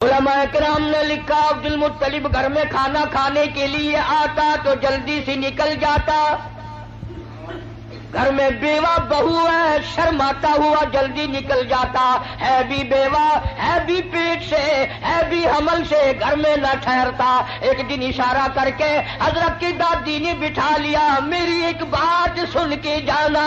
उलमा किराम ने लिखा अब्दुल मुत्तलिब घर में खाना खाने के लिए आता तो जल्दी से निकल जाता। घर में बेवा बहू है, शर्माता हुआ जल्दी निकल जाता। है भी बेवा, है भी पेट से, है भी हमल से, घर में न ठहरता। एक दिन इशारा करके हजरत की दादी ने बिठा लिया, मेरी एक बात सुन के जाना।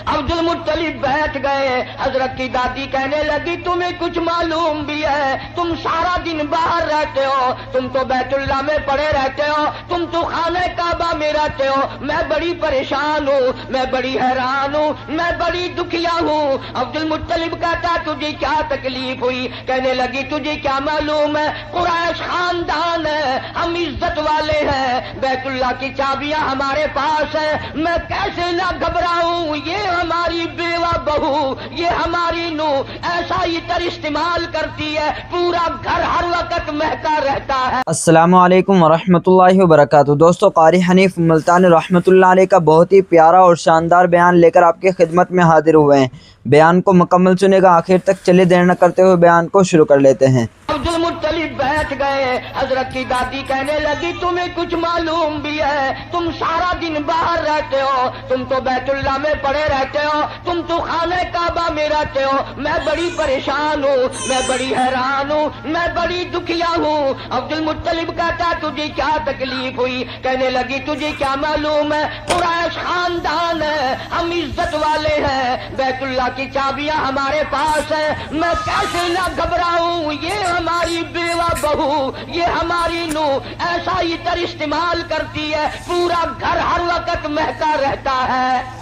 अब्दुल मुत्तलिब बैठ गए। हजरत की दादी कहने लगी, तुम्हें कुछ मालूम भी है? तुम सारा दिन बाहर रहते हो, तुम तो बैतुल्लाह में पड़े रहते हो, तुम तो खाने काबा में रहते हो। मैं बड़ी परेशान हूँ, मैं बड़ी हैरान हूँ, मैं बड़ी दुखिया हूँ। अब्दुल मुत्तलिब कहता, तुझे क्या तकलीफ हुई? कहने लगी, तुझे क्या मालूम है, कुरैश खानदान है, हम इज्जत वाले हैं, बैतुल्लाह की चाबियां हमारे पास है, मैं कैसे ना घबराऊं। ये हमारी बेवा बहू, ये हमारी नूह ऐसा इतर इस्तेमाल करती है, पूरा घर हर वक्त महका रहता है। अस्सलामु अलैकुम वरहमतुल्लाहि वबरकातुहू। दोस्तों, क़ारी हनीफ मुल्तानी रहमतुल्लाह अलैह का बहुत ही प्यारा और शानदार बयान लेकर आपकी खिदमत में हाजिर हुए हैं। बयान को मुकम्मल सुनेगा, आखिर तक चले देर न करते हुए बयान को शुरू कर लेते हैं। अब्दुल मुत्तलिब बैठ गए। हजरत की दादी कहने लगी, तुम्हें कुछ मालूम भी है? तुम सारा दिन बाहर रहते हो, तुम तो बैतुल्लाह में पड़े रहते हो, तुम तो खाने काबा में रहते हो। मैं बड़ी परेशान हूँ, मैं बड़ी हैरान हूँ, मैं बड़ी दुखिया हूँ। अब्दुल मुत्तलिब कहता, तुझे क्या तकलीफ हुई? कहने लगी, तुझे क्या मालूम है, कुरैश खानदान है, हम इज्जत वाले हैं, बैतुल्लाह की चाबियां हमारे पास है, मैं कैसे ना घबराऊं। ये हमारी बेवा बहू, ये हमारी नूह ऐसा इतर इस्तेमाल करती है, पूरा घर हर वक्त महका रहता है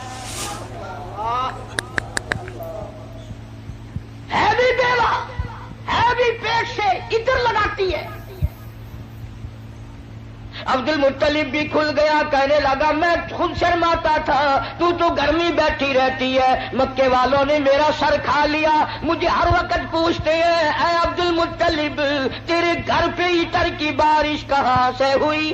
भी बेवा, है भी पेट से, इतर लगाती है। अब्दुल मुत्तलिब भी खुल गया, कहने लगा, मैं खुद शर्माता था, तू तो घर में बैठी रहती है, मक्के वालों ने मेरा सर खा लिया, मुझे हर वक्त पूछते हैं, ऐ अब्दुल मुत्तलिब, तेरे घर पे इतर की बारिश कहाँ से हुई?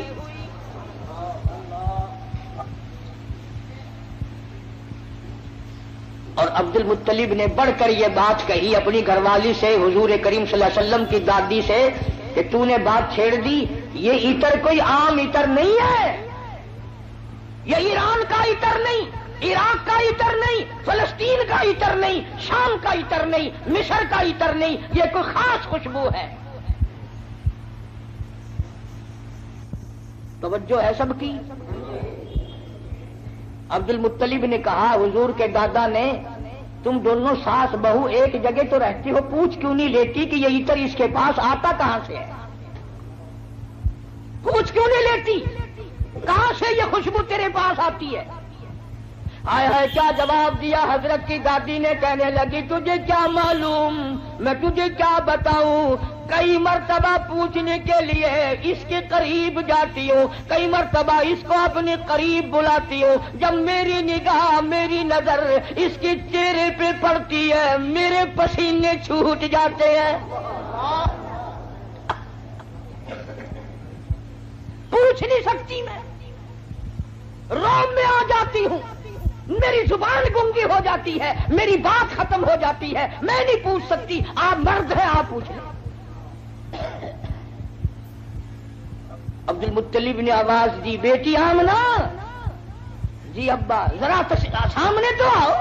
और अब्दुल मुत्तलिब ने बढ़कर यह बात कही अपनी घरवाली से, हुजूर करीम सल्लल्लाहु अलैहि वसल्लम की दादी से, कि तूने बात छेड़ दी, ये इतर कोई आम इतर नहीं है, ये ईरान का इतर नहीं, इराक का इतर नहीं, फलस्तीन का इतर नहीं, शाम का इतर नहीं, मिस्र का इतर नहीं, ये कोई खास खुशबू है। तवज्जो है सबकी। अब्दुल मुत्तलिब ने कहा, हुजूर के दादा ने, तुम दोनों सास बहू एक जगह तो रहती हो, पूछ क्यों नहीं लेती कि ये इतर इसके पास आता कहां से है? पूछ क्यों नहीं लेती, कहां से ये खुशबू तेरे पास आती है? आय है, क्या जवाब दिया हजरत की दादी ने? कहने लगी, तुझे क्या मालूम, मैं तुझे क्या बताऊं, कई मर्तबा पूछने के लिए इसके करीब जाती हूँ, कई मर्तबा इसको अपने करीब बुलाती हूँ, जब मेरी निगाह, मेरी नजर इसके चेहरे पे पड़ती है, मेरे पसीने छूट जाते हैं। पूछ नहीं सकती मैं, रौब में आ जाती हूँ, मेरी जुबान गुंगी हो जाती है, मेरी बात खत्म हो जाती है, मैं नहीं पूछ सकती। आप मर्द हैं, आप पूछ लें। अब्दुल मुत्तलिब ने आवाज दी, बेटी आमना। जी अब्बा, जरा सामने तो आओ।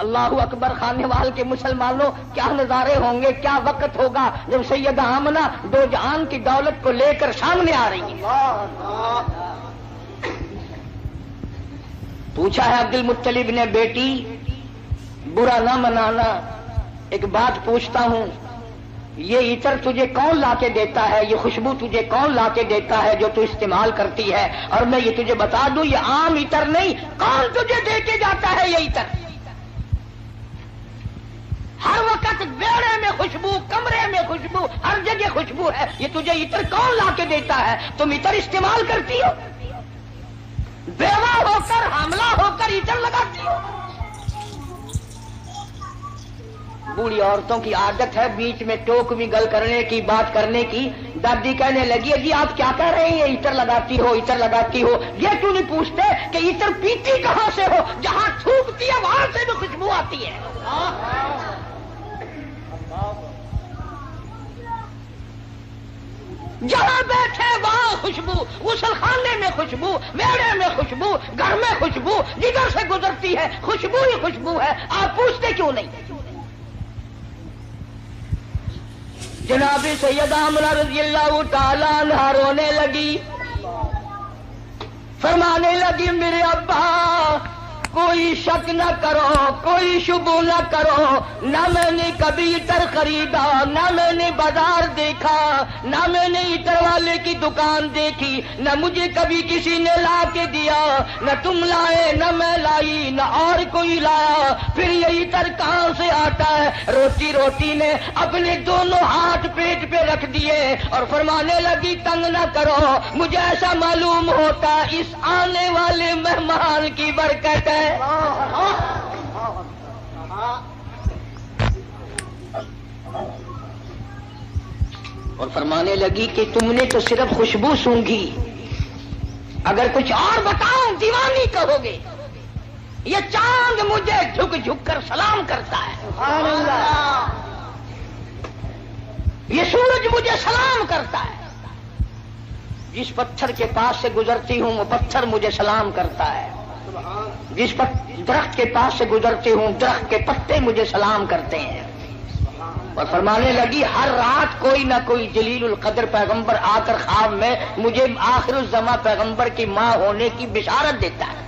अल्लाहु अकबर, खाने वाल के मुसलमानों, क्या नजारे होंगे, क्या वक्त होगा जब सैयदा आमना दो जहान की दौलत को लेकर सामने आ रही है। पूछा है अब्दुल मुत्तलिब ने, बेटी बुरा ना मनाना, एक बात पूछता हूं, ये इतर तुझे कौन लाके देता है, ये खुशबू तुझे कौन लाके देता है जो तू इस्तेमाल करती है? और मैं ये तुझे बता दूं, ये आम इतर नहीं, कौन तुझे देके जाता है ये इतर? हर वक्त बेड़े में खुशबू, कमरे में खुशबू, हर जगह खुशबू है, ये तुझे इतर कौन लाके देता है? तुम इतर इस्तेमाल करती हो, बेवा होकर, हमला होकर इतर लगाती हो। बूढ़ी औरतों की आदत है बीच में टोक भी गल करने की, बात करने की। दादी कहने लगी, जी आप क्या कह रहे हैं, इतर लगाती हो, इतर लगाती हो, ये क्यों नहीं पूछते कि इतर पीती कहां से हो? जहां थूकती है वहां से भी खुशबू आती है। جہاں بیٹھے وہاں خوشبو، غسل خانے میں خوشبو، میڑے میں خوشبو، گھر میں خوشبو، جدھر سے گزرتی ہے خوشبو ہی خوشبو ہے. آپ پوچھتے کیوں نہیں؟ جناب سیدہ آمنہ رضی اللہ تعالیٰ عنہا رونے لگی، فرمانے لگی میرے ابا کوئی شک نہ کرو، کوئی شبہ نہ کرو، نہ میں نے کبھی عطر خریدا، نہ میں نے بازار دیکھا، نہ میں نے عطر والے کی دکان دیکھی، نہ مجھے کبھی کسی نے لا کے دیا، نہ تم لائے نہ میں لائی نہ اور کوئی لایا، پھر یہ عطر کہاں سے آتا ہے؟ روتی روتی نے اپنے دونوں ہاتھ پیٹ پہ رکھ دیے اور فرمانے لگی تنگ نہ کرو، مجھے ایسا معلوم ہوتا اس آنے والے مہمان کی برکت ہے. اور فرمانے لگی کہ تم نے تو صرف خوشبو سونگھی، اگر کچھ اور بتاؤں دیوانی کہو گے. یہ چاند مجھے جھک جھک کر سلام کرتا ہے، سبحان اللہ. یہ سورج مجھے سلام کرتا ہے، جس پتھر کے پاس سے گزرتی ہوں وہ پتھر مجھے سلام کرتا ہے، جس درخت کے پاس سے گزرتی ہوں درخت کے پتے مجھے سلام کرتے ہیں. اور فرمانے لگی ہر رات کوئی نہ کوئی جلیل القدر پیغمبر آ کر خواب میں مجھے آخر الزماں پیغمبر کی ماں ہونے کی بشارت دیتا ہے.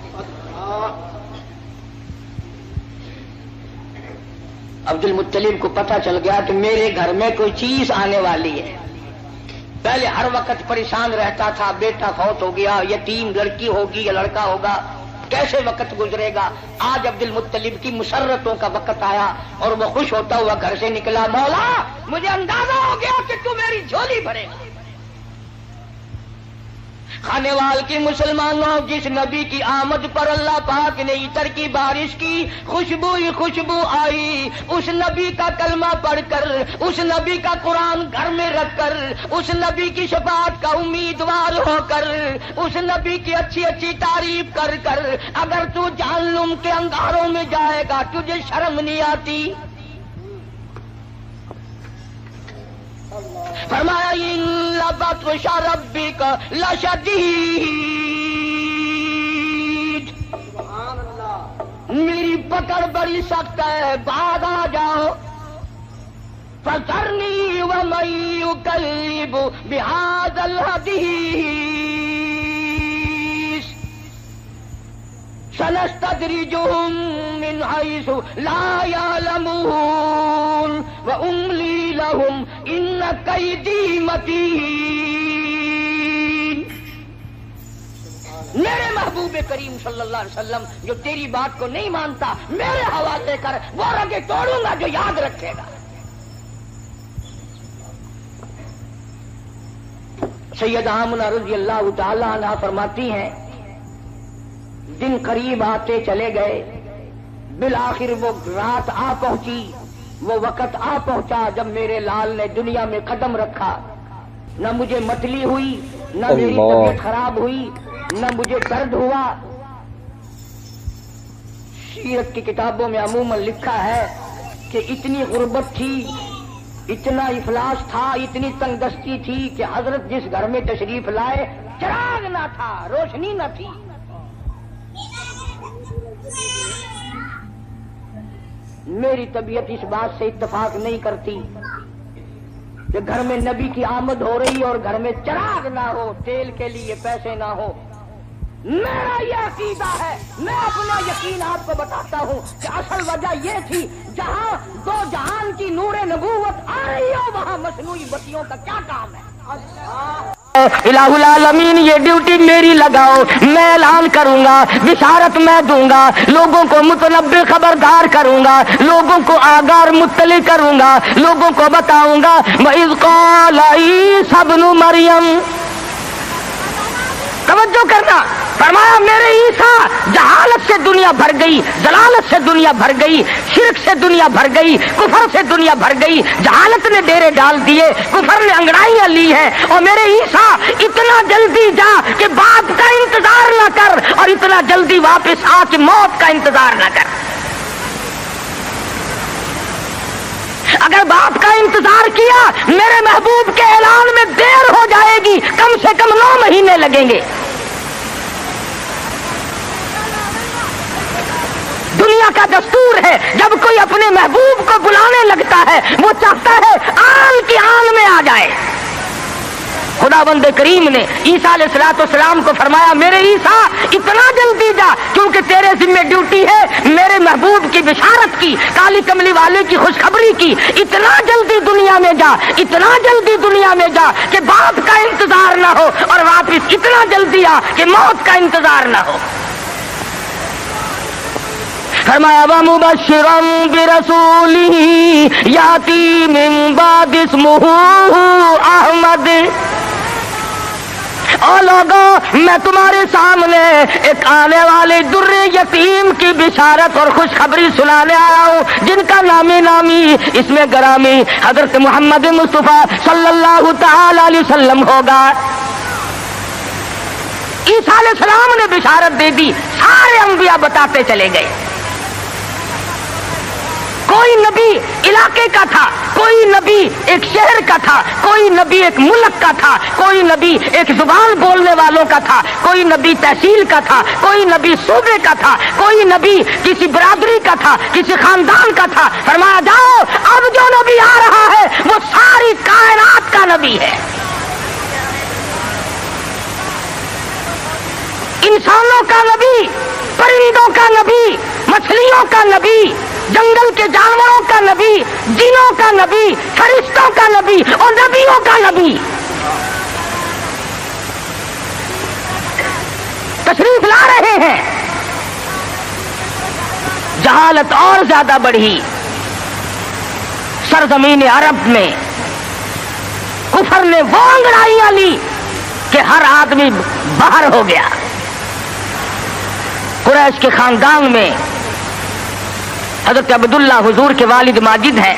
عبد المطلب کو پتہ چل گیا کہ میرے گھر میں کوئی چیز آنے والی ہے. پہلے ہر وقت پریشان رہتا تھا، بیٹا فوت ہو گیا، یتیم لڑکی ہوگی یا لڑکا ہوگا، کیسے وقت گزرے گا. آج عبد المطلب کی مسرتوں کا وقت آیا اور وہ خوش ہوتا ہوا گھر سے نکلا. مولا مجھے اندازہ ہو گیا کہ تو میری جھولی بھرے گا. کھانے وال کی مسلمانوں، جس نبی کی آمد پر اللہ پاک نے عطر کی بارش کی، خوشبو ہی خوشبو آئی. اس نبی کا کلمہ پڑھ کر، اس نبی کا قرآن گھر میں رکھ کر، اس نبی کی شفاعت کا امیدوار ہو کر، اس نبی کی اچھی اچھی تعریف کر کر اگر تو جہنم کے انگاروں میں جائے گا تجھے شرم نہیں آتی؟ فرمایا ان بطش ربک لشدید، میری پکڑ بڑی سخت ہے، بعد آ جاؤ. فذرنی ومن یکذب بہذا الحدیث سنستدرجهم من حيث لا يعلمون وأملي لهم إن كيدي متين. میرے محبوب کریم صلی اللہ علیہ وسلم جو تیری بات کو نہیں مانتا میرے حوالے کر، وہ رگے توڑوں گا جو یاد رکھے گا. سیدہ آمنہ رضی اللہ تعالی عنہا فرماتی ہیں دن قریب آتے چلے گئے، بالآخر وہ رات آ پہنچی، وہ وقت آ پہنچا جب میرے لال نے دنیا میں قدم رکھا. نہ مجھے متلی ہوئی، نہ میری طبیعت خراب ہوئی، نہ مجھے درد ہوا. سیرت کی کتابوں میں عموماً لکھا ہے کہ اتنی غربت تھی، اتنا افلاس تھا، اتنی تنگ دستی تھی کہ حضرت جس گھر میں تشریف لائے چراغ نہ تھا، روشنی نہ تھی. میری طبیعت اس بات سے اتفاق نہیں کرتی کہ گھر میں نبی کی آمد ہو رہی اور گھر میں چراغ نہ ہو، تیل کے لیے پیسے نہ ہو. میرا یہ عقیدہ ہے، میں اپنا یقین آپ کو بتاتا ہوں کہ اصل وجہ یہ تھی جہاں دو جہان کی نور نبوت آ رہی ہو وہاں مصنوعی بتیوں کا کیا کام ہے. الہ العالمین یہ ڈیوٹی میری لگاؤ، میں اعلان کروں گا، بشارت میں دوں گا، لوگوں کو متنبع خبردار کروں گا، لوگوں کو آگاہ مطلع کروں گا، لوگوں کو بتاؤں گا. وَإِذْ قَالَ عِیسیٰ ابْنُ مَرْیَم، توجہ کرنا، فرمایا میرے عیسیٰ جہالت سے دنیا بھر گئی، ضلالت سے دنیا بھر گئی، شرک سے دنیا بھر گئی، کفر سے دنیا بھر گئی. جہالت نے ڈیرے ڈال دیے، کفر نے انگڑائیاں لی ہیں. اور میرے عیسیٰ اتنا جلدی جا کہ باپ کا انتظار نہ کر، اور اتنا جلدی واپس آ کے موت کا انتظار نہ کر. اگر باپ کا انتظار کیا میرے محبوب کے اعلان میں دیر ہو جائے لگیں گے. دنیا کا دستور ہے جب کوئی اپنے محبوب کو بلانے لگتا ہے وہ چاہتا ہے آن کی آن میں آ جائے. خداوند کریم نے عیسیٰ علیہ السلام کو فرمایا میرے عیسیٰ اتنا جلدی جا کیونکہ تیرے ذمہ ڈیوٹی ہے میرے محبوب کی بشارت کی, کالی کملی والے کی خوشخبری کی. اتنا جلدی دنیا میں جا, اتنا جلدی دنیا میں جا کہ باپ کا انتظار نہ ہو اور واپس اتنا جلدی آ کہ موت کا انتظار نہ ہو. فرمایا وَمُبَشِّرًا بِرَسُولٍ يَأْتِي مِن بَعْدِهِ اسْمُهُ أَحْمَدُ. اور لوگوں میں تمہارے سامنے ایک آنے والے در یتیم کی بشارت اور خوشخبری سنانے آیا ہوں جن کا نامی اس میں گرامی حضرت محمد مصطفیٰ صلی اللہ تعالی علیہ وسلم ہوگا. عیسیٰ علیہ السلام نے بشارت دے دی, سارے انبیاء بتاتے چلے گئے. کوئی نبی علاقے کا تھا, کوئی نبی ایک شہر کا تھا, کوئی نبی ایک ملک کا تھا, کوئی نبی ایک زبان بولنے والوں کا تھا, کوئی نبی تحصیل کا تھا, کوئی نبی صوبے کا تھا, کوئی نبی کسی برادری کا تھا, کسی خاندان کا تھا. فرمایا جاؤ اب جو نبی آ رہا ہے وہ ساری کائنات کا نبی ہے. انسانوں کا نبی, پرندوں کا نبی, مچھلیوں کا نبی, جنگل کے جانوروں کا نبی, جنوں کا نبی, فرشتوں کا نبی اور نبیوں کا نبی. تشریف لا رہے ہیں. جہالت اور زیادہ بڑھی سرزمین عرب میں. کفر نے وہ انگڑائیاں لی کہ ہر آدمی باہر ہو گیا. قریش کے خاندان میں حضرت عبداللہ حضور کے والد ماجد ہیں.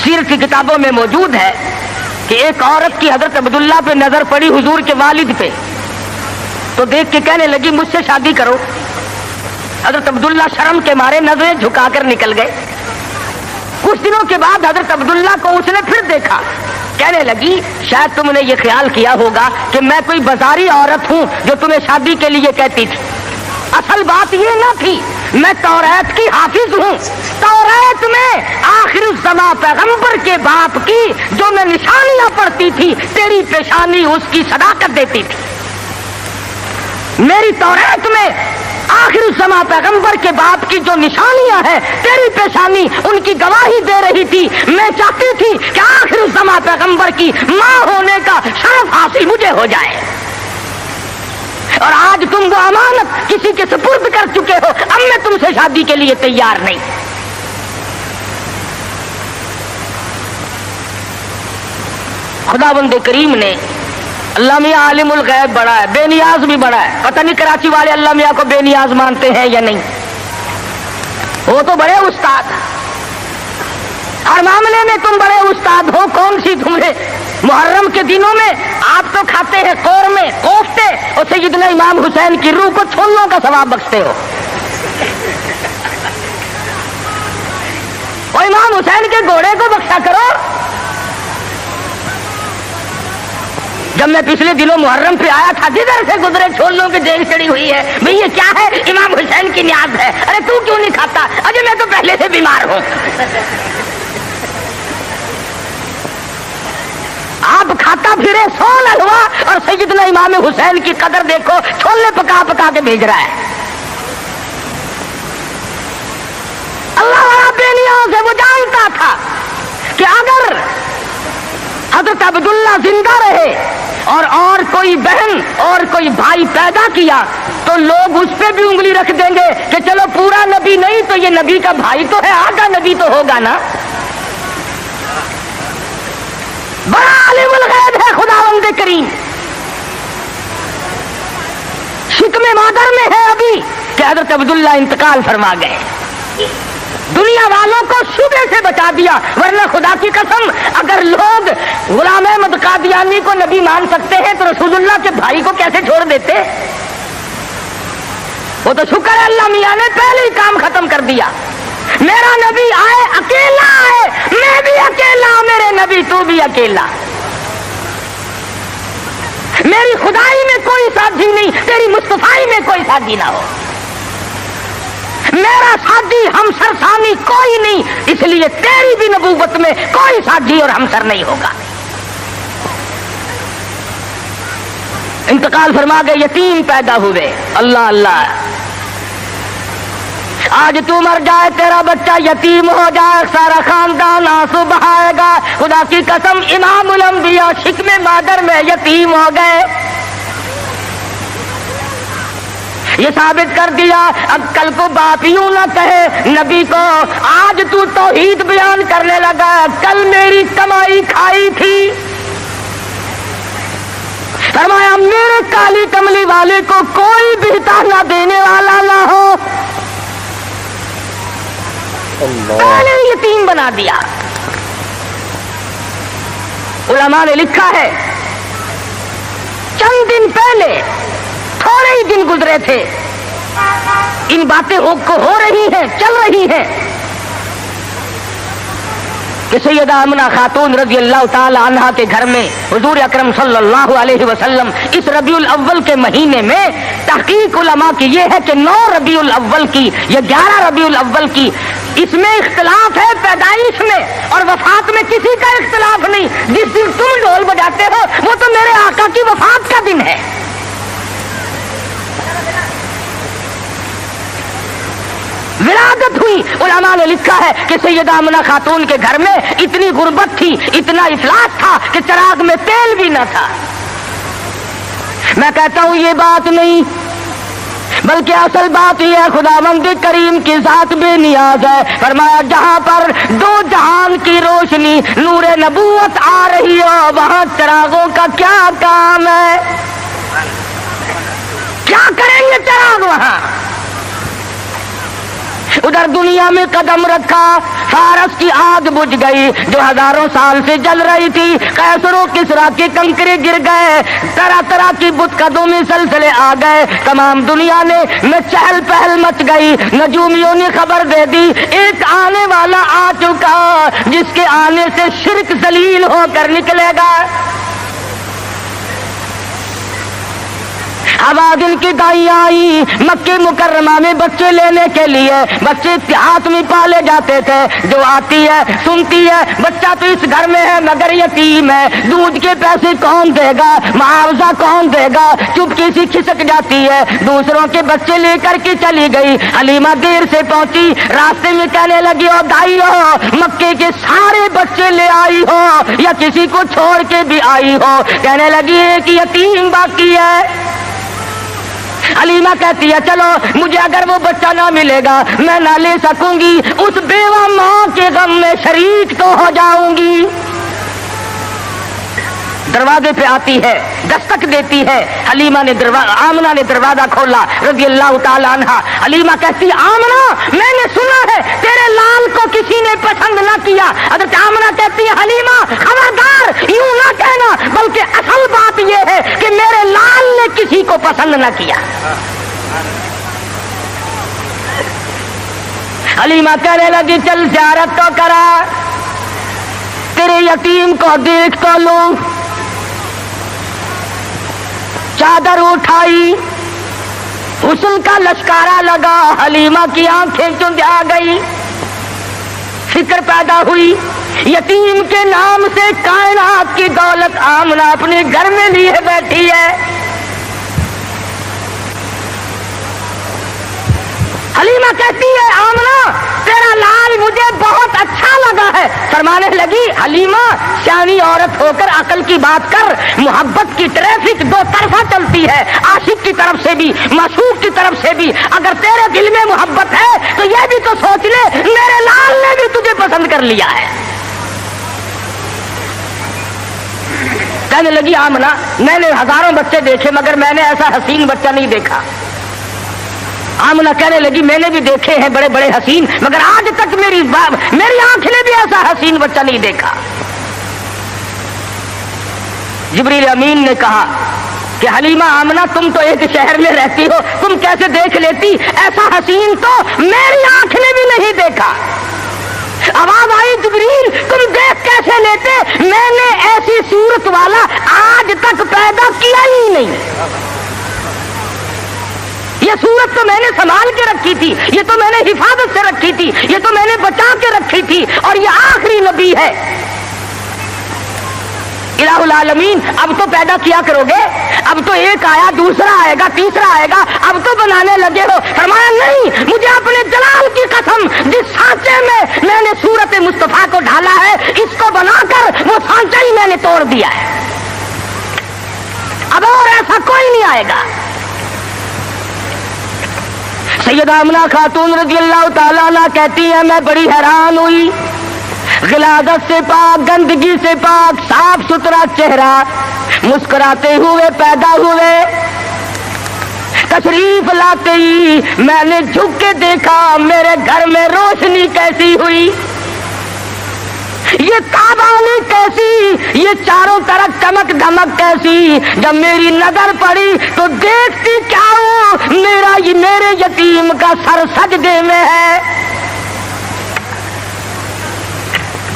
سیرت کی کتابوں میں موجود ہے کہ ایک عورت کی حضرت عبداللہ پہ نظر پڑی حضور کے والد پہ, تو دیکھ کے کہنے لگی مجھ سے شادی کرو. حضرت عبداللہ شرم کے مارے نظریں جھکا کر نکل گئے. کچھ دنوں کے بعد حضرت عبداللہ کو اس نے پھر دیکھا, کہنے لگی شاید تم نے یہ خیال کیا ہوگا کہ میں کوئی بازاری عورت ہوں جو تمہیں شادی کے لیے کہتی تھی. اصل بات یہ نہ تھی, میں توریت کی حافظ ہوں. توریت میں آخر الزمان پیغمبر کے باپ کی جو میں نشانیاں پڑھتی تھی تیری پیشانی اس کی صداقت دیتی تھی. میری توریت میں آخر الزمان پیغمبر کے باپ کی جو نشانیاں ہیں تیری پیشانی ان کی گواہی دے رہی تھی. میں چاہتی تھی کہ آخر الزمان پیغمبر کی ماں ہونے کا شرف حاصل مجھے ہو جائے, اور آج تم وہ امانت کسی کے سپرد کر چکے ہو. اب میں تم سے شادی کے لیے تیار نہیں. خداوند کریم نے, اللہ میاں عالم الغیب بڑا ہے, بے نیاز بھی بڑا ہے. پتہ نہیں کراچی والے اللہ میاں کو بے نیاز مانتے ہیں یا نہیں. وہ تو بڑے استاد, ہر معاملے میں تم بڑے استاد ہو. کون سی تمہیں محرم کے دنوں میں آپ تو کھاتے ہیں قورمے کوفتے اور سیدنا امام حسین کی روح کو چھولوں کا ثواب بخشتے ہو. اور امام حسین کے گھوڑے کو بخشا کرو. جب میں پچھلے دنوں محرم پہ آیا تھا جدھر سے گزرے چھولوں کی دیگ چڑی ہوئی ہے, بھئی یہ کیا ہے؟ امام حسین کی نیاز ہے. ارے تو کیوں نہیں کھاتا؟ اجے میں تو پہلے سے بیمار ہوں. آپ کھاتا پھرے سول حلوا اور سیدنا امام حسین کی قدر دیکھو, چھولے پکا پکا کے بھیج رہا ہے. اللہ والا بے نیاز ہے. وہ جانتا تھا کہ اگر حضرت عبداللہ زندہ رہے اور کوئی بہن اور کوئی بھائی پیدا کیا تو لوگ اس پہ بھی انگلی رکھ دیں گے کہ چلو پورا نبی نہیں تو یہ نبی کا بھائی تو ہے, آدھا نبی تو ہوگا نا. بڑا عالم الغیب ہے خداوند کریم. شکم مادر میں ہے ابھی کہ حضرت عبداللہ انتقال فرما گئے. دنیا والوں کو شبے سے بچا دیا, ورنہ خدا کی قسم اگر لوگ غلام احمد قادیانی کو نبی مان سکتے ہیں تو رسول اللہ کے بھائی کو کیسے چھوڑ دیتے؟ وہ تو شکر ہے اللہ میاں نے پہلے ہی کام ختم کر دیا. میرا نبی آئے اکیلا آئے, میں بھی اکیلا, میرے نبی تو بھی اکیلا. میری خدائی میں کوئی سادھی نہیں، تیری مصطفائی میں کوئی سادھی نہ ہو، میرا سادھی ہمسر ثانی کوئی نہیں، اس لیے تیری بھی نبوت میں کوئی سادھی اور ہمسر نہیں ہوگا۔ انتقال فرما گئے، یتیم پیدا ہوئے۔ اللہ اللہ، آج تو مر جائے، تیرا بچہ یتیم ہو جائے، سارا خاندان آنسو بہائے گا۔ خدا کی قسم، امام الانبیاء شکم مادر میں یتیم ہو گئے۔ یہ ثابت کر دیا اب کل کو باپ یوں نہ کہے نبی کو، آج تو توحید بیان کرنے لگا، کل میری کمائی کھائی تھی۔ فرمایا میرے کالی کملی والے کو کوئی بہتا نہ دینے والا نہ ہو، پہلے یتیم بنا دیا۔ علماء نے لکھا ہے چند دن پہلے، تھوڑے ہی دن گزرے تھے، ان باتیں ہو رہی ہیں، چل رہی ہیں کہ سیدہ آمنہ خاتون رضی اللہ تعالی عنہا کے گھر میں حضور اکرم صلی اللہ علیہ وسلم اس ربیع الاول کے مہینے میں، تحقیق علماء کی یہ ہے کہ 9 ربیع الاول کی یا 11 ربیع الاول کی، اس میں اختلاف ہے پیدائش میں، اور وفات میں کسی کا اختلاف نہیں۔ جس دن تم ڈھول بجاتے ہو وہ تو میرے آقا کی وفات کا دن ہے۔ ولادت ہوئی، علماء نے لکھا ہے کہ سیدہ آمنہ خاتون کے گھر میں اتنی غربت تھی، اتنا افلاس تھا کہ چراغ میں تیل بھی نہ تھا۔ میں کہتا ہوں یہ بات نہیں، بلکہ اصل بات یہ ہے خداوند کریم کی ذات بے نیاز ہے۔ فرمایا جہاں پر 2 جہان کی روشنی نور نبوت آ رہی ہو، وہاں چراغوں کا کیا کام ہے؟ کیا کریں گے چراغ وہاں؟ ادھر دنیا میں قدم رکھا، فارس کی آگ بجھ گئی جو ہزاروں سال سے جل رہی تھی، قیصر و کسریٰ کے کنکرے گر گئے، طرح طرح کی بت قدومی سلسلے آ گئے، تمام دنیا میں چہل پہل مچ گئی۔ نجومیوں نے خبر دے دی ایک آنے والا آ چکا جس کے آنے سے شرک ذلیل ہو کر نکلے گا۔ اب دن کی دائیاں آئی مکہ مکرمہ میں بچے لینے کے لیے، بچے ہاتھ میں پالے جاتے تھے، جو آتی ہے سنتی ہے بچہ تو اس گھر میں ہے مگر یتیم ہے، دودھ کے پیسے کون دے گا، معاوضہ کون دے گا، چپکی سی کھسک جاتی ہے، دوسروں کے بچے لے کر کے چلی گئی۔ حلیمہ دیر سے پہنچی، راستے میں کہنے لگی او دائی ہو، مکے کے سارے بچے لے آئی ہو یا کسی کو چھوڑ کے بھی آئی ہو؟ کہنے لگی ایک یتیم باقی ہے۔ حلیمہ کہتی ہے چلو مجھے اگر وہ بچہ نہ ملے گا میں نہ لے سکوں گی، اس بیوہ ماں کے غم میں شریک تو ہو جاؤں گی۔ دروازے پہ آتی ہے، دستک دیتی ہے، حلیمہ نے آمنہ نے دروازہ کھولا رضی اللہ تعالی عنہا۔ حلیمہ کہتی آمنہ میں نے سنا ہے تیرے لال کو کسی نے پسند نہ کیا۔ حضرت آمنہ کہتی ہے حلیمہ خبردار یوں نہ کہنا، بلکہ اصل بات یہ ہے کہ میرے لال نے کسی کو پسند نہ کیا۔ حلیمہ کہنے لگی چل زیارت تو کرا، تیرے یتیم کو دیکھ تو لوں۔ چادر اٹھائی، حسن کا لشکارا لگا، حلیمہ کی آنکھیں چند آ گئی، فکر پیدا ہوئی یتیم کے نام سے کائنات کی دولت آمنہ اپنے گھر میں لیے بیٹھی ہے۔ حلیمہ کہتی ہے آمنہ تیرا لال مجھے بہت اچھا لگا ہے۔ فرمانے لگی حلیمہ سیانی عورت ہو کر عقل کی بات کر، محبت کی ٹریفک 2 طرفہ چلتی ہے، عاشق کی طرف سے بھی معشوق کی طرف سے بھی۔ اگر تیرے دل میں محبت ہے تو یہ بھی تو سوچ لے میرے لال نے بھی تجھے پسند کر لیا ہے۔ کہنے لگی آمنہ میں نے ہزاروں بچے دیکھے مگر میں نے ایسا حسین بچہ نہیں دیکھا۔ آمنہ کہنے لگی میں نے بھی دیکھے ہیں بڑے بڑے حسین مگر آج تک میری آنکھ نے بھی ایسا حسین بچہ نہیں دیکھا۔ جبریل امین نے کہا کہ حلیمہ آمنہ تم تو ایک شہر میں رہتی ہو، تم کیسے دیکھ لیتی؟ ایسا حسین تو میری آنکھ نے بھی نہیں دیکھا۔ آواز آئی جبریل تم دیکھ کیسے لیتے؟ میں نے ایسی صورت والا آج تک پیدا کیا ہی संभाल के रखी थी, ये तो मैंने हिफाजत से रखी थी, ये तो मैंने बचा के रखी थी, और ये आखिरी नबी है। इलाहुल आलमीन, अब तो पैदा किया करोगे, अब तो एक आया, दूसरा आएगा, तीसरा आएगा, अब तो बनाने लगे हो। फरमाया नहीं, मुझे अपने जलाल की कसम, जिस सांचे में मैंने सूरत मुस्तफा को ढाला है, इसको बनाकर वो सांचा ही मैंने तोड़ दिया है, अब और ऐसा कोई नहीं आएगा। सैयदा आमना खातून रज़ियल्लाहु ताला अन्हा कहती है, मैं बड़ी हैरान हुई, गिलादत से पाक, गंदगी से पाक, साफ सुथरा चेहरा, मुस्कुराते हुए पैदा हुए। तशरीफ लाते ही मैंने झुक के देखा, मेरे घर में रोशनी कैसी हुई, ये ताबानी कैसी, ये चारों तरफ चमक धमक कैसी। जब मेरी नजर पड़ी तो देखती क्या हूं, मेरे यतीम का सर सजदे में है।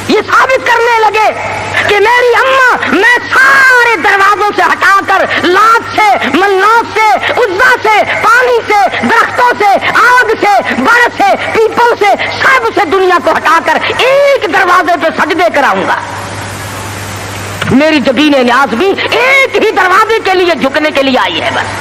ये साबित करने लगे कि मेरी अम्मा, मैं सारे दरवाजों से हटाकर, लात से, मन्नात से, उज्जा से, पानी से, दरख्तों से, आग से, बर्फ से, पीपल से, सब से दुनिया को हटाकर एक दरवाजे पे सजदे कराऊंगा। मेरी जबीन न्याज भी एक ही दरवाजे के लिए झुकने के लिए आई है बस।